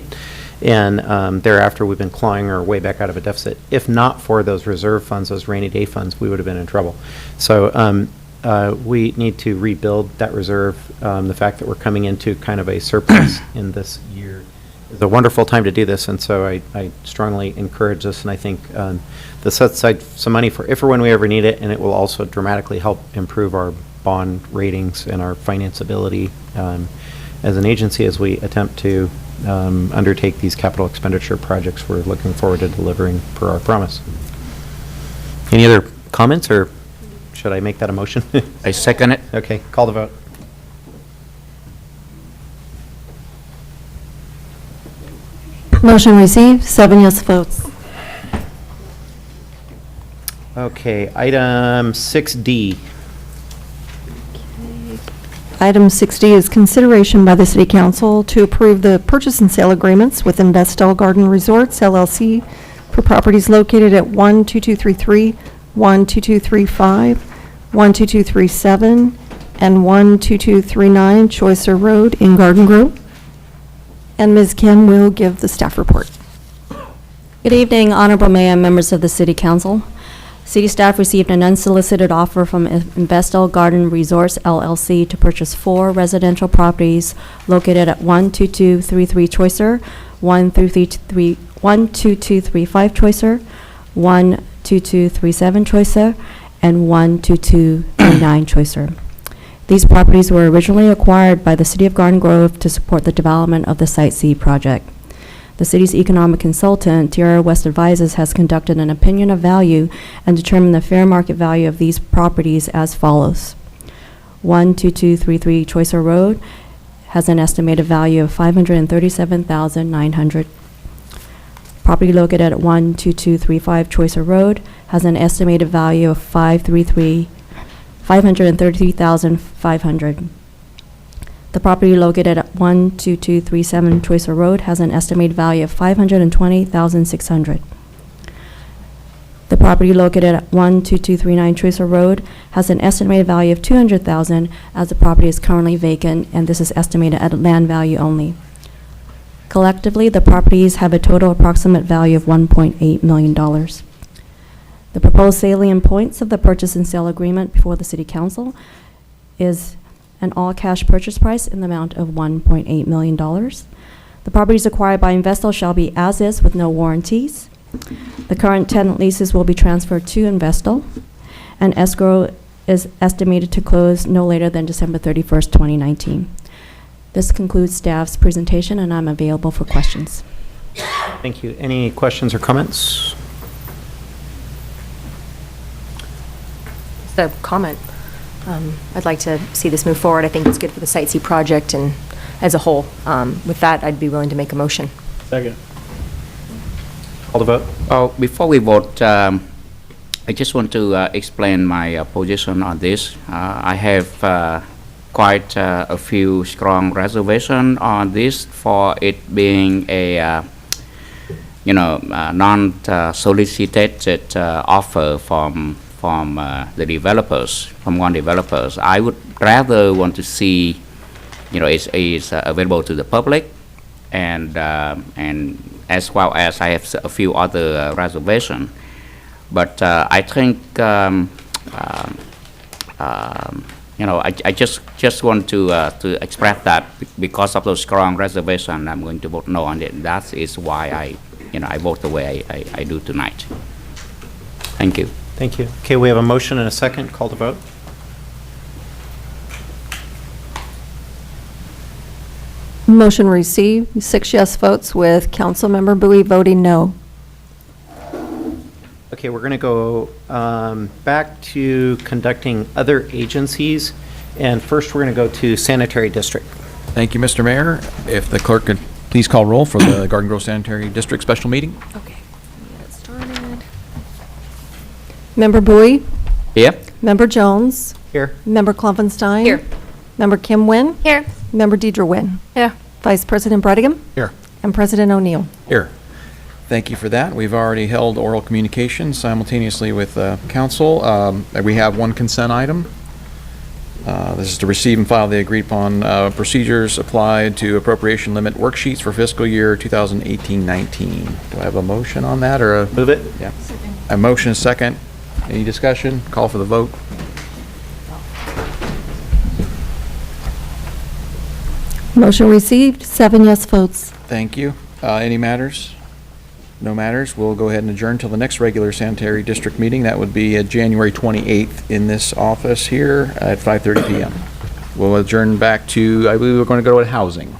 And thereafter, we've been clawing our way back out of a deficit. If not for those reserve funds, those rainy day funds, we would have been in trouble. So we need to rebuild that reserve. The fact that we're coming into kind of a surplus in this year is a wonderful time to do this, and so I strongly encourage this, and I think this sets aside some money for if or when we ever need it, and it will also dramatically help improve our bond ratings and our financeability as an agency as we attempt to undertake these capital expenditure projects we're looking forward to delivering per our promise. Any other comments, or should I make that a motion? I second it. Okay, call the vote. Motion received, 7 yes votes. Okay, item 6D. Item 6D is consideration by the City Council to approve the purchase and sale agreements with Investel Garden Resorts LLC for properties located at 12233, 12235, 12237, and 12239 Choicer Road in Garden Grove. And Ms. Kim will give the staff report. Good evening, Honorable Mayor and members of the City Council. City staff received an unsolicited offer from Investel Garden Resorts LLC to purchase 4 residential properties located at 12233 Choicer, 12235 Choicer, 12237 Choicer, and 12239 Choicer. These properties were originally acquired by the City of Garden Grove to support the development of the Site C project. The city's economic consultant, Tierra West Advisors, has conducted an opinion of value and determined the fair market value of these properties as follows. 12233 Choicer Road has an estimated value of $537,900. Property located at 12235 Choicer Road has an estimated value of $533,500. The property located at 12237 Choicer Road has an estimated value of $520,600. The property located at 12239 Choicer Road has an estimated value of $200,000 as the property is currently vacant, and this is estimated at land value only. Collectively, the properties have a total approximate value of $1.8 million. The proposed salient points of the purchase and sale agreement before the City Council is an all-cash purchase price in the amount of $1.8 million. The properties acquired by Investo shall be as is with no warranties. The current tenant leases will be transferred to Investo, and escrow is estimated to close no later than December 31st, 2019. This concludes staff's presentation, and I'm available for questions. Thank you. Any questions or comments? Just a comment. I'd like to see this move forward. I think it's good for the Site C project and as a whole. With that, I'd be willing to make a motion. Second. Call the vote. Oh, before we vote, I just want to explain my position on this. I have quite a few strong reservations on this for it being a non-solicited offer from the developers, from one developers. I would rather want to see, it's available to the public, and as well as I have a few other reservations. But I think, I just want to express that because of those strong reservations, I'm going to vote no on it. That is why I vote the way I do tonight. Thank you. Thank you. Okay, we have a motion and a second. Call the vote. Motion received, 6 yes votes with Councilmember Bowie voting no. Okay, we're going to go back to conducting other agencies. And first, we're going to go to Sanitary District. Thank you, Mr. Mayor. If the clerk could please call roll for the Garden Grove Sanitary District special meeting. Okay. Get started. Member Bowie? Here. Member Jones? Here. Member Klopfenstein? Here. Member Kim Nguyen? Here. Member Deidre Nguyen? Here. Vice President Brettigan? Here. And President O'Neill? Here. Thank you for that. We've already held oral communication simultaneously with council. We have one consent item. This is to receive and file the agreed upon procedures applied to appropriation limit worksheets for fiscal year 2018-19. Do I have a motion on that or a? Move it. Yeah. A motion, second. Any discussion? Call for the vote. Motion received, 7 yes votes. Thank you. Any matters? No matters. We'll go ahead and adjourn till the next regular sanitary district meeting. That would be January 28th in this office here at 5:30 p.m. We'll adjourn back to, I believe we're going to go to housing.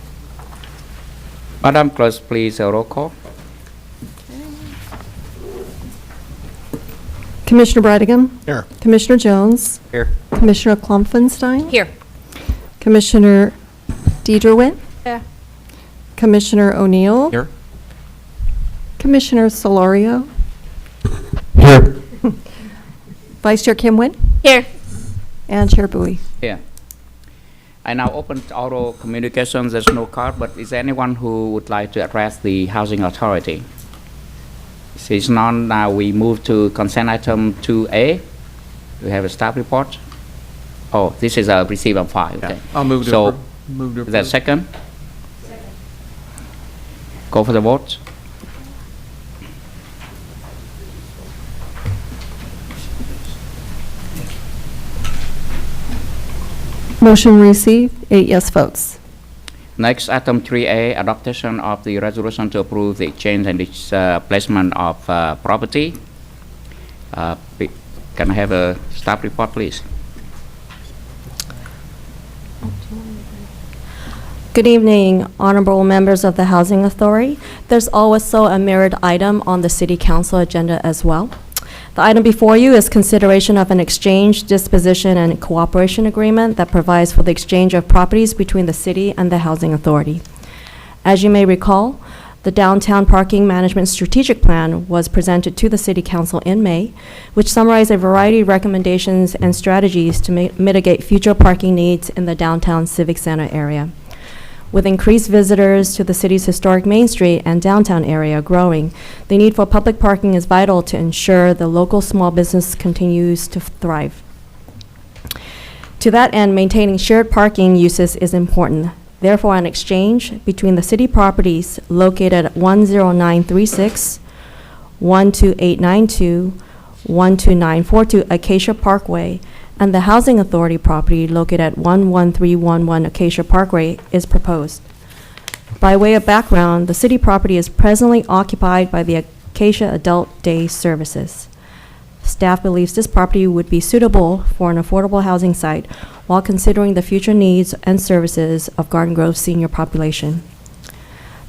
Madam Clerk, please, roll call. Commissioner Brettigan? Here. Commissioner Jones? Here. Commissioner Klopfenstein? Here. Commissioner Deidre Nguyen? Here. Commissioner O'Neill? Here. Commissioner Solorio? Here. Vice Chair Kim Nguyen? Here. And Chair Bowie? Here. I now open oral communications. There's no card, but is there anyone who would like to address the Housing Authority? Since none, now we move to consent item 2A. We have a staff report. Oh, this is a receive and file. Okay. Yeah. I'll move to so, approve. Move to is that approve. second? Go for the vote. Motion received, 8 yes votes. Next, item 3A, adoption of the resolution to approve the exchange and displacement of property. Can I have a staff report, please? Good evening, honorable members of the Housing Authority. There's also a mirrored item on the City Council agenda as well. The item before you is consideration of an exchange, disposition, and cooperation agreement that provides for the exchange of properties between the city and the Housing Authority. As you may recall, the Downtown Parking Management Strategic Plan was presented to the City Council in May, which summarized a variety of recommendations and strategies to mitigate future parking needs in the downtown Civic Center area. With increased visitors to the city's historic Main Street and downtown area growing, the need for public parking is vital to ensure the local small business continues to thrive. To that end, maintaining shared parking uses is important. Therefore, an exchange between the city properties located at 10936, 12892, 12942 Acacia Parkway, and the Housing Authority property located at 11311 Acacia Parkway is proposed. By way of background, the city property is presently occupied by the Acacia Adult Day Services. Staff believes this property would be suitable for an affordable housing site while considering the future needs and services of Garden Grove's senior population.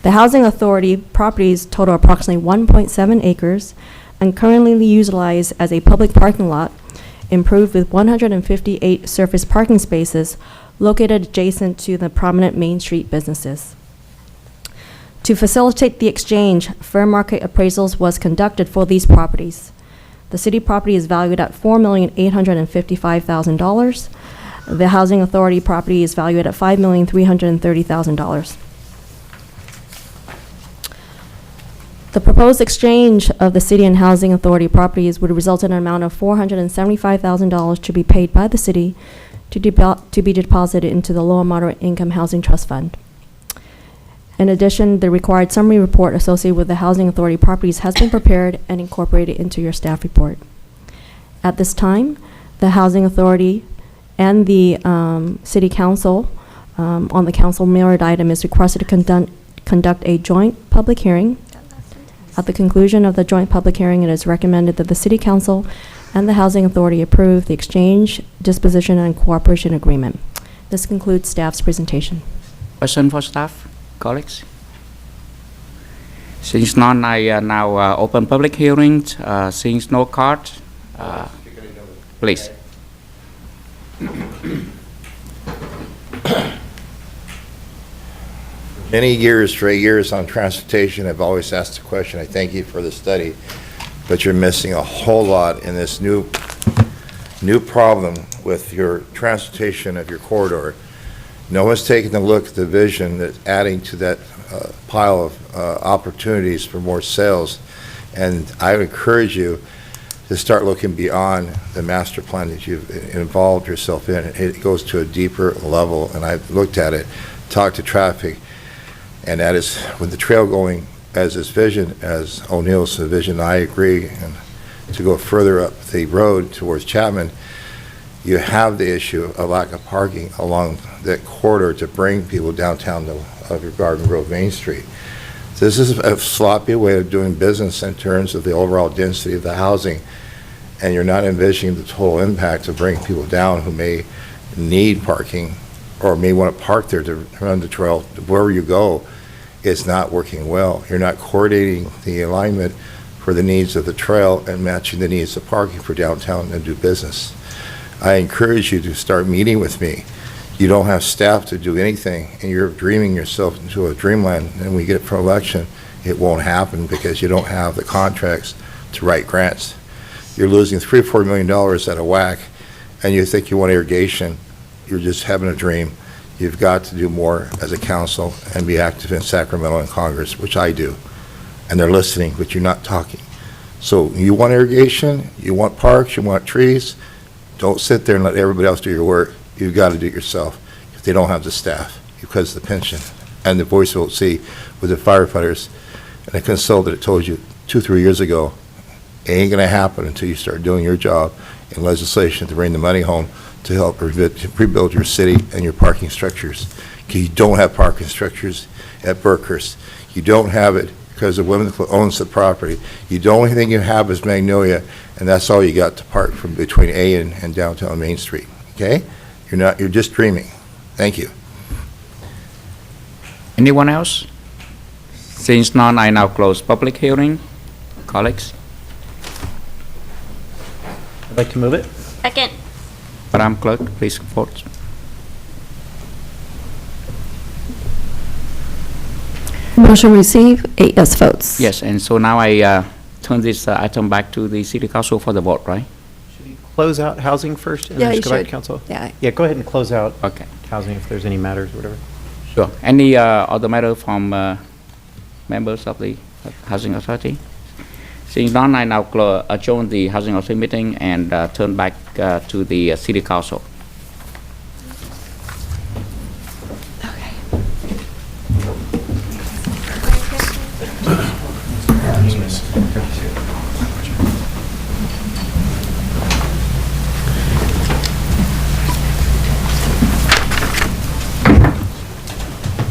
The Housing Authority properties total approximately 1.7 acres and currently utilized as a public parking lot, improved with 158 surface parking spaces located adjacent to the prominent Main Street businesses. To facilitate the exchange, fair market appraisals was conducted for these properties. The city property is valued at $4,855,000. The Housing Authority property is valued at $5,330,000. The proposed exchange of the city and Housing Authority properties would result in an amount of $475,000 to be paid by the city to be deposited into the Low and Moderate Income Housing Trust Fund. In addition, the required summary report associated with the Housing Authority properties has been prepared and incorporated into your staff report. At this time, the Housing Authority and the City Council on the council merit item is requested to conduct a joint public hearing. At the conclusion of the joint public hearing, it is recommended that the City Council and the Housing Authority approve the exchange, disposition, and cooperation agreement. This concludes staff's presentation. Question for staff, colleagues? Since none, I now open public hearing. Since no card, please. Many years, straight years on transportation, I've always asked the question, I thank you for the study, but you're missing a whole lot in this new problem with your transportation of your corridor. No one's taken a look at the vision that's adding to that pile of opportunities for more sales. And I would encourage you to start looking beyond the master plan that you've involved yourself in. It goes to a deeper level, and I've looked at it, talked to traffic, and that is with the trail going as his vision, as O'Neill's vision, I agree, and to go further up the road towards Chapman, you have the issue of lack of parking along that corridor to bring people downtown of your Garden Grove Main Street. This is a sloppy way of doing business in terms of the overall density of the housing, and you're not envisioning the total impact of bringing people down who may need parking or may want to park there to run the trail. Wherever you go, it's not working well. You're not coordinating the alignment for the needs of the trail and matching the needs of parking for downtown and do business. I encourage you to start meeting with me. You don't have staff to do anything, and you're dreaming yourself into a dreamland, and we get from election, it won't happen because you don't have the contracts to write grants. You're losing $3 or $4 million at a whack, and you think you want irrigation. You're just having a dream. You've got to do more as a council and be active in Sacramento and Congress, which I do. And they're listening, but you're not talking. So you want irrigation, you want parks, you want trees, don't sit there and let everybody else do your work. You've got to do it yourself because they don't have the staff, because of the pension and the voice vote see with the firefighters and the consultant that told you 2-3 years ago, it ain't going to happen until you start doing your job in legislation to bring the money home to help rebuild your city and your parking structures. Because you don't have parking structures at Berkhurst. You don't have it because the woman that owns the property. The only thing you have is Magnolia, and that's all you got to park from between A and downtown Main Street. Okay? You're just dreaming. Thank you. Anyone else? Since none, I now close public hearing. Colleagues? I'd like to move it. Second. Madam Clerk, please vote. Motion received, 8 yes votes. Yes, and so now I turn this item back to the City Council for the vote, right? Should we close out housing first and Yeah, then you just go back should. to council? Yeah. Yeah, go ahead and close out Okay. housing if there's any matters or whatever. Sure. Any other matter from members of the Housing Authority? Seeing none, I now adjourn the Housing Authority meeting and turn back to the City Council.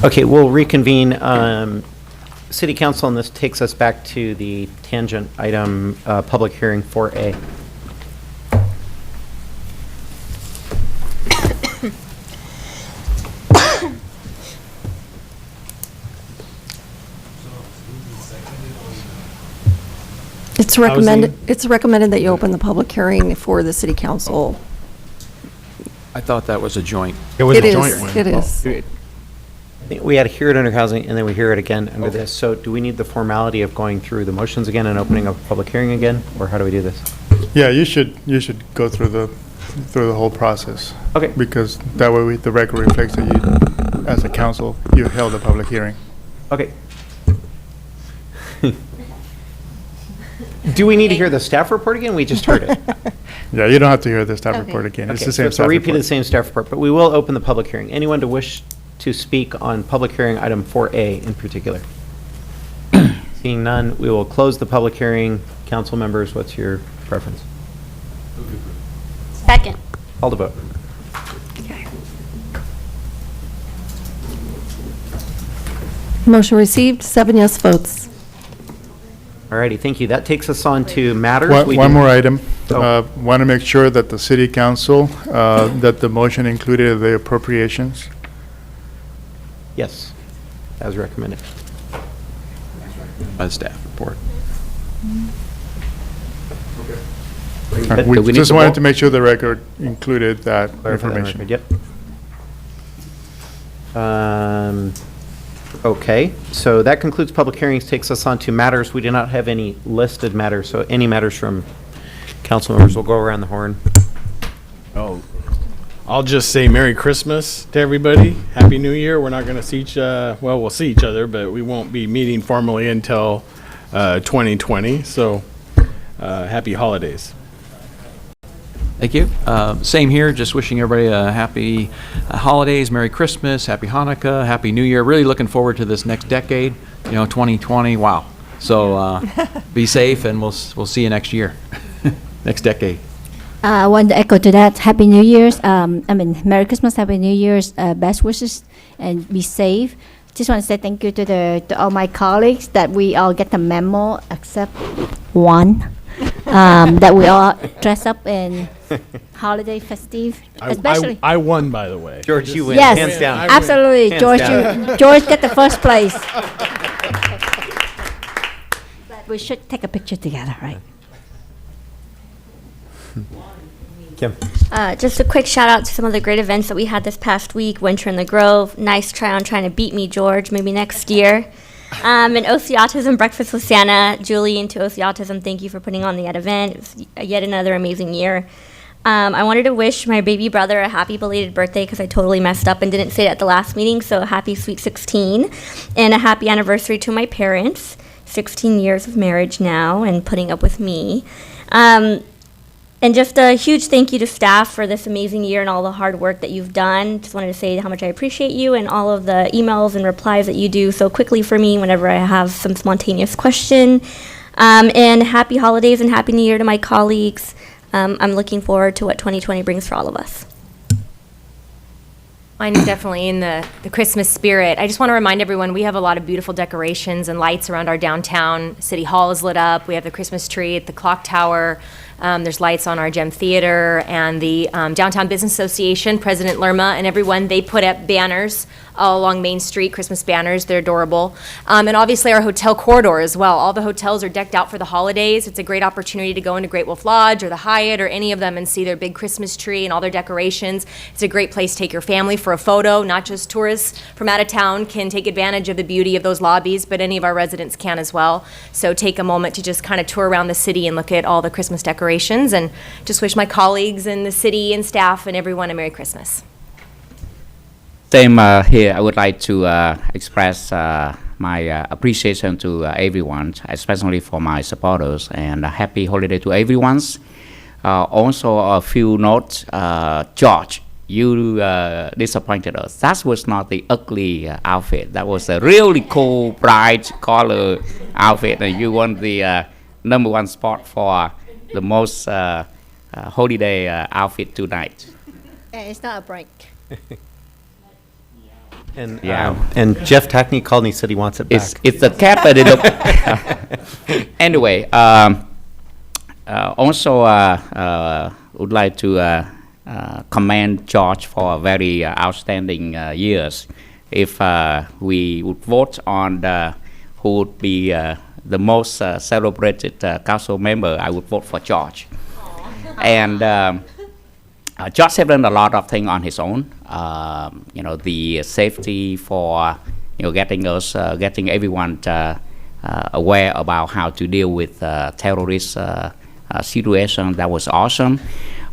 Okay, we'll reconvene City Council, and this takes us back to the tangent item, public hearing 4A. It's recommended that you open the public hearing for the city council. I thought that was a joint. It was a joint one. It is. We had to hear it under housing, and then we hear it again under this. So do we need the formality of going through the motions again and opening up a public hearing again, or how do we do this? Yeah, you should go through the whole process. Okay. Because that way the record reflects that you, as a council, you held a public hearing. Okay. Do we need to hear the staff report again? We just heard it. Yeah, you don't have to hear the staff report again. It's Okay, the so same it's a staff repeat of the report. same staff report, but we will open the public hearing. Anyone to wish to speak on public hearing item 4A in particular? Seeing none, we will close the public hearing. Council members, what's your preference? Second. Call to vote. Motion received, 7 yes votes. All righty, thank you. That takes us on to matters. We One do- more item. Oh. Want to make sure that the city council, that the motion included the appropriations. Yes, as recommended. By the staff report. Good. We Do we need just to wanted vote? to make sure the record included that Clarify that on information. record, Yep. Okay, so that concludes public hearings, takes us on to matters. We do not have any listed matters, so any matters from council members will go around the horn. Oh, I'll just say Merry Christmas to everybody. Happy New Year. We're not going to see we'll see each other, but we won't be meeting formally until 2020. So happy holidays. Thank you. Same here, just wishing everybody a happy holidays, Merry Christmas, Happy Hanukkah, Happy New Year. Really looking forward to this next decade, 2020, wow. So be safe, and we'll see you next year, next decade. I want to echo to that. Happy New Year's. Merry Christmas, Happy New Year's. Best wishes, and be safe. Just want to say thank you to all my colleagues that we all get the memo, except one, that we all dress up in holiday festive, especially. I won, by the way. George, you win. Yes, Hands down. absolutely. Hands George, down. George get the first place. But we should take a picture together, right? Kim. Just a quick shout out to some of the great events that we had this past week. Winter in the Grove. Nice try on trying to beat me, George. Maybe next year. And OC Autism Breakfast with Santa. Julie into OC Autism, thank you for putting on that event. It was yet another amazing year. I wanted to wish my baby brother a happy belated birthday because I totally messed up and didn't say it at the last meeting. So happy sweet 16. And a happy anniversary to my parents. 16 years of marriage now and putting up with me. And just a huge thank you to staff for this amazing year and all the hard work that you've done. Just wanted to say how much I appreciate you and all of the emails and replies that you do so quickly for me whenever I have some spontaneous question. And happy holidays and happy new year to my colleagues. I'm looking forward to what 2020 brings for all of us. Mine is definitely in the Christmas spirit. I just want to remind everyone, we have a lot of beautiful decorations and lights around our downtown. City Hall is lit up. We have the Christmas tree at the clock tower. There's lights on our Gem Theater and the Downtown Business Association, President Lerma and everyone, they put up banners all along Main Street, Christmas banners. They're adorable. And obviously our hotel corridor as well. All the hotels are decked out for the holidays. It's a great opportunity to go into Great Wolf Lodge or the Hyatt or any of them and see their big Christmas tree and all their decorations. It's a great place to take your family for a photo. Not just tourists from out of town can take advantage of the beauty of those lobbies, but any of our residents can as well. So take a moment to just kind of tour around the city and look at all the Christmas decorations, and just wish my colleagues and the city and staff and everyone a Merry Christmas. Same here. I would like to express my appreciation to everyone, especially for my supporters, and a happy holiday to everyone. Also, a few notes. George, you disappointed us. That was not the ugly outfit. That was a really cool, bright color outfit, and you won the #1 spot for the most holiday outfit tonight. It's not a break. And, Yeah. and Jeff Tackney called and he said he wants it back. It's the cat, but it look. Anyway, also would like to commend George for a very outstanding years. If we would vote on who would be the most celebrated council member, I would vote for George. And George has done a lot of things on his own. The safety for getting us, getting everyone aware about how to deal with terrorist situation. That was awesome.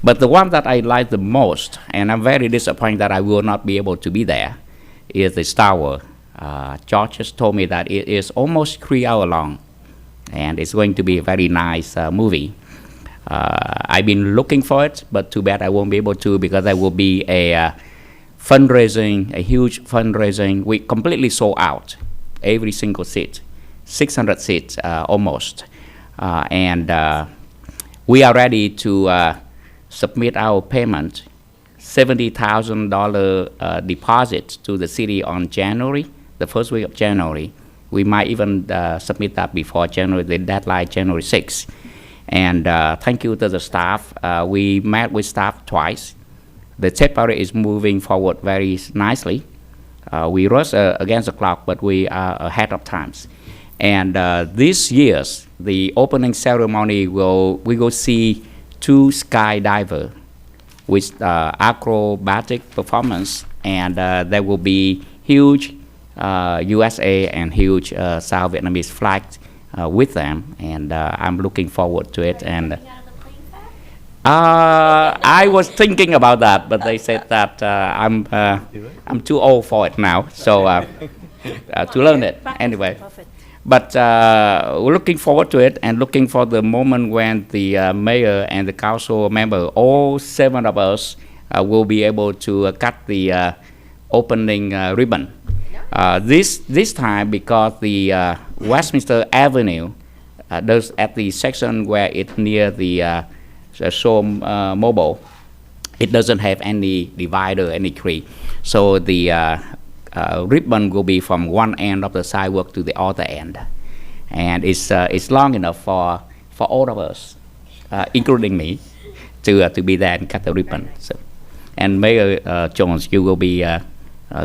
But the one that I like the most, and I'm very disappointed that I will not be able to be there, is the Star Wars. George just told me that it is almost 3 hours long, and it's going to be a very nice movie. I've been looking for it, but too bad I won't be able to, because there will be a fundraising, a huge fundraising. We completely sold out every single seat, 600 seats almost. And we are ready to submit our payment, $70,000 deposit to the city on January, the first week of January. We might even submit that before January, the deadline, January 6th. And thank you to the staff. We met with staff twice. The Tet Parade is moving forward very nicely. We rush against the clock, but we are ahead of times. And this year's, the opening ceremony, we will see 2 skydivers with acrobatic performance, and there will be huge USA and huge South Vietnamese flag with them, and I'm looking forward to it. And I was thinking about that, but they said that I'm too old for it now, so to learn it anyway. But we're looking forward to it, and looking for the moment when the mayor and the council member, all 7 of us, will be able to cut the opening ribbon. This time, because the Westminster Avenue, there's at the section where it's near the Showroom Mobile, it doesn't have any divider, any tree. So the ribbon will be from one end of the sidewalk to the other end, and it's long enough for all of us, including me, to be there and cut the ribbon. So, and Mayor Jones, you will be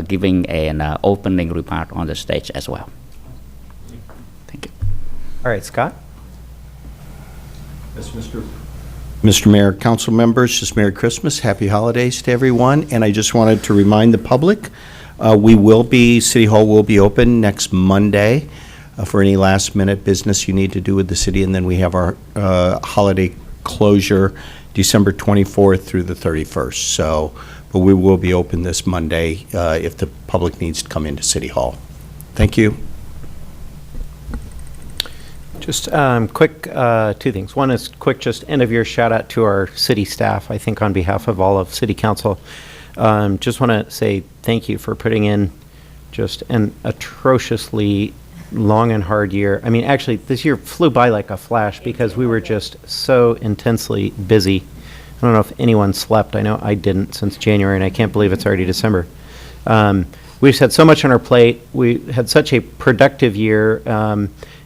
giving an opening remark on the stage as well. Thank you. All right, Scott? Yes, Mr. Mayor, council members, just Merry Christmas, Happy Holidays to everyone. And I just wanted to remind the public, City Hall will be open next Monday for any last minute business you need to do with the city. And then we have our holiday closure December 24th through the 31st. So, but we will be open this Monday if the public needs to come into City Hall. Thank you. Just quick 2 things. One is quick, just end of year shout out to our city staff. I think on behalf of all of City Council, just want to say thank you for putting in just an atrociously long and hard year. I mean, actually, this year flew by like a flash because we were just so intensely busy. I don't know if anyone slept. I know I didn't since January, and I can't believe it's already December. We just had so much on our plate. We had such a productive year.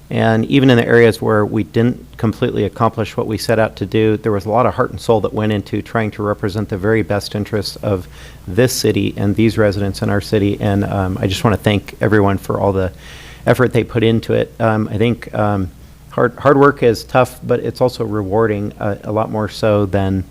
And even in the areas where we didn't completely accomplish what we set out to do, there was a lot of heart and soul that went into trying to represent the very best interests of this city and these residents in our city. And I just want to thank everyone for all the effort they put into it. I think hard work is tough, but it's also rewarding, a lot more so than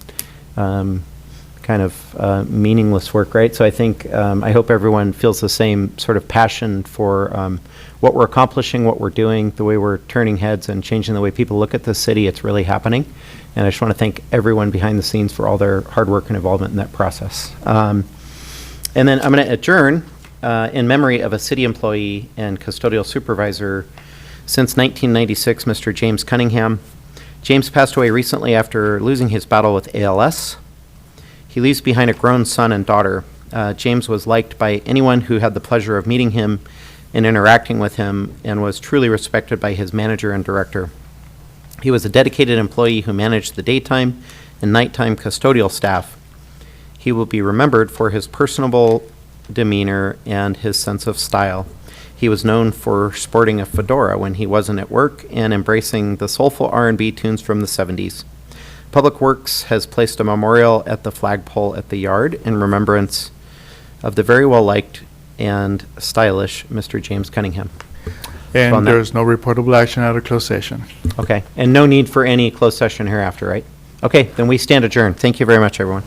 kind of meaningless work, right? So I think, I hope everyone feels the same sort of passion for what we're accomplishing, what we're doing, the way we're turning heads and changing the way people look at the city. It's really happening. And I just want to thank everyone behind the scenes for all their hard work and involvement in that process. And then I'm going to adjourn in memory of a city employee and custodial supervisor since 1996, Mr. James Cunningham. James passed away recently after losing his battle with ALS. He leaves behind a grown son and daughter. James was liked by anyone who had the pleasure of meeting him and interacting with him, and was truly respected by his manager and director. He was a dedicated employee who managed the daytime and nighttime custodial staff. He will be remembered for his personable demeanor and his sense of style. He was known for sporting a fedora when he wasn't at work and embracing the soulful R&B tunes from the 70s. Public Works has placed a memorial at the flagpole at the yard in remembrance of the very well-liked and stylish Mr. James Cunningham. And on that- there's no reportable action out of closed session. Okay, and no need for any closed session hereafter, right? Okay, then we stand adjourned. Thank you very much, everyone.